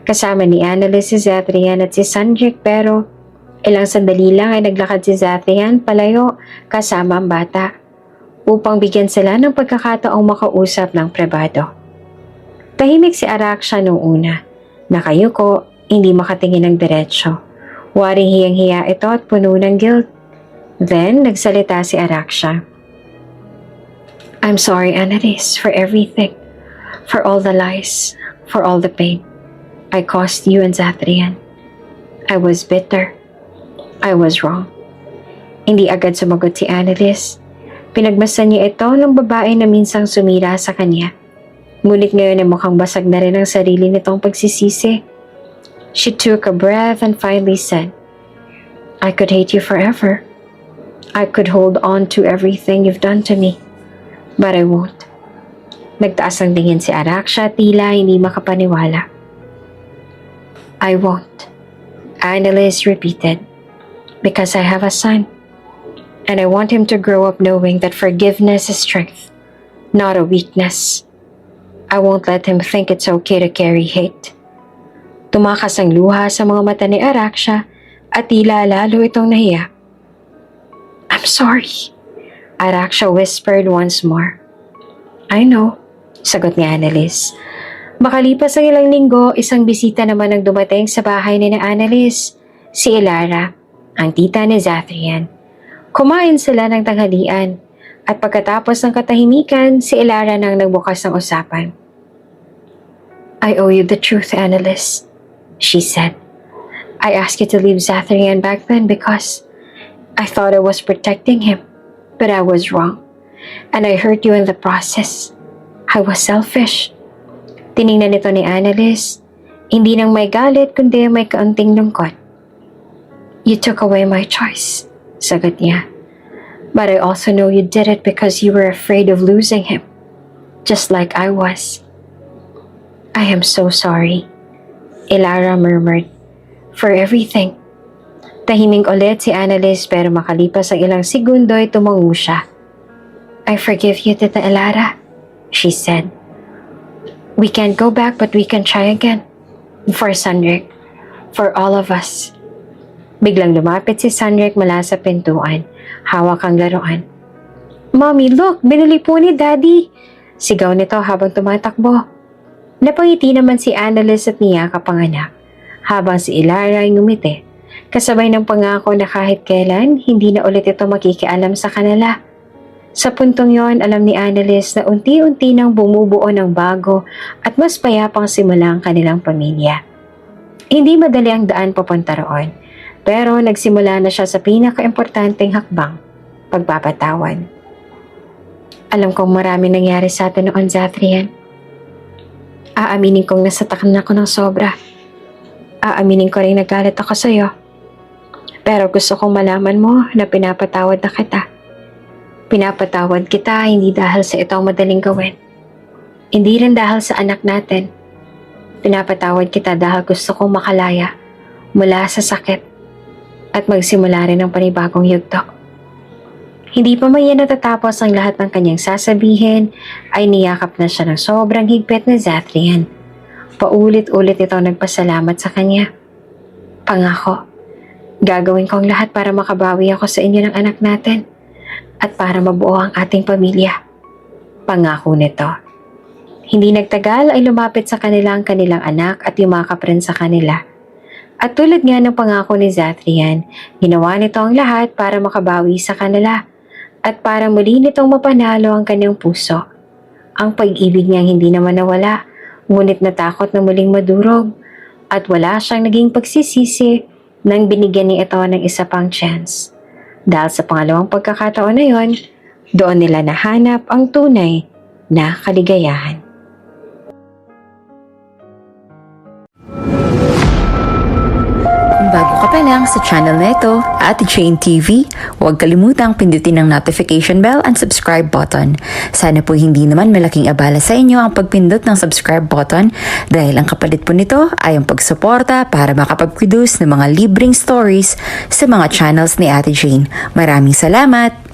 Kasama ni Annalise si Zathrian at si Sanjek pero ilang sandali lang ay naglakad si Zathrian palayo kasama ang bata upang bigyan sila ng pagkakataong makausap ng pribado. Tahimik si Araksha noong una. Nakayuko, hindi makatingin ng diretsyo. Waring hiyang-hiya ito at puno ng guilt. Then, nagsalita si Araksha. I'm sorry, Annalise, for everything. For all the lies. For all the pain. I caused you and Zathrian. I was bitter. I was wrong. Hindi agad sumagot si Annalise. Pinagmasan niya ito ng babae na minsang sumira sa kanya. Ngunit ngayon ay mukhang basag na rin ang sarili nitong pagsisisi. She took a breath and finally said, "I could hate you forever. I could hold on to everything you've done to me. But I won't." Nagtaas ang tingin si Araksha, tila hindi makapaniwala. "I won't," Annalise repeated, "because I have a son. And I want him to grow up knowing that forgiveness is strength, not a weakness. I won't let him think it's okay to carry hate." Tumakas ang luha sa mga mata ni Araksha at tila lalo itong nahiya. "I'm sorry," Araksha whispered once more. "I know," sagot ni Annalise. Makalipas ang ilang linggo, isang bisita naman ang dumating sa bahay ni Annalise, si Elara, ang tita ni Zathrian. Kumain sila ng tanghalian at pagkatapos ng katahimikan, si Elara nang nagbukas ng usapan. "I owe you the truth, Annalise," she said. "I asked you to leave Zathrian back then because I thought I was protecting him, but I was wrong. And I hurt you in the process. I was selfish." Tiningnan nito ni Annalise, hindi nang may galit kundi may kaunting lungkot. "You took away my choice," sagot niya. "But I also know you did it because you were afraid of losing him, just like I was." "I am so sorry," Elara murmured, "for everything." Tahimik ulit si Annalise pero makalipas ang ilang segundo ay tumango siya. "I forgive you, Tita Elara," she said. "We can't go back but we can try again. For Sanrik. For all of us." Biglang lumapit si Sanrik mula sa pintuan. Hawak ang laruan. "Mommy, look! Binili po ni Daddy!" Sigaw nito habang tumatakbo. Napangiti naman si Annalise at niyakap ang anak, habang si Elara ay ngumiti. Kasabay ng pangako na kahit kailan, hindi na ulit ito makikialam sa kanila. Sa puntong yon, alam ni Annalise na unti-unti nang bumubuo ng bago at mas payapang simula ang kanilang pamilya. Hindi madali ang daan papunta roon, pero nagsimula na siya sa pinaka-importanteng hakbang, pagpapatawad. "Alam kong marami nangyari sa atin noon, Zathrian. Aaminin kong nasaktan ako ng sobra. Aaminin ko rin nagalit ako sa'yo. Pero gusto kong malaman mo na pinapatawad na kita. Pinapatawad kita hindi dahil sa itong madaling gawin. Hindi rin dahil sa anak natin. Pinapatawad kita dahil gusto kong makalaya mula sa sakit at magsimula rin ng panibagong yugto." Hindi pa man yan natatapos ang lahat ng kanyang sasabihin, ay niyakap na siya ng sobrang higpit na Zathrian. Paulit-ulit ito nagpasalamat sa kanya. "Pangako, gagawin ko ang lahat para makabawi ako sa inyo ng anak natin at para mabuo ang ating pamilya." Pangako nito. Hindi nagtagal ay lumapit sa kanila ang kanilang anak at yumakap rin sa kanila. At tulad nga ng pangako ni Zathrian, ginawa nito ang lahat para makabawi sa kanila at para muli nitong mapanalo ang kanyang puso. Ang pag-ibig niyang hindi naman nawala, ngunit natakot na muling madurog at wala siyang naging pagsisisi nang binigyan niya ito ng isa pang chance. Dahil sa pangalawang pagkakataon na yon, doon nila nahanap ang tunay na kaligayahan. Kung bago ka pa lang sa channel na ito, Ate Jane TV, huwag kalimutang pindutin ang notification bell and subscribe button. Sana po hindi naman malaking abala sa inyo ang pagpindot ng subscribe button dahil ang kapalit po nito ay ang pagsuporta para makapag-produce ng mga libreng stories sa mga channels ni Ate Jane. Maraming salamat!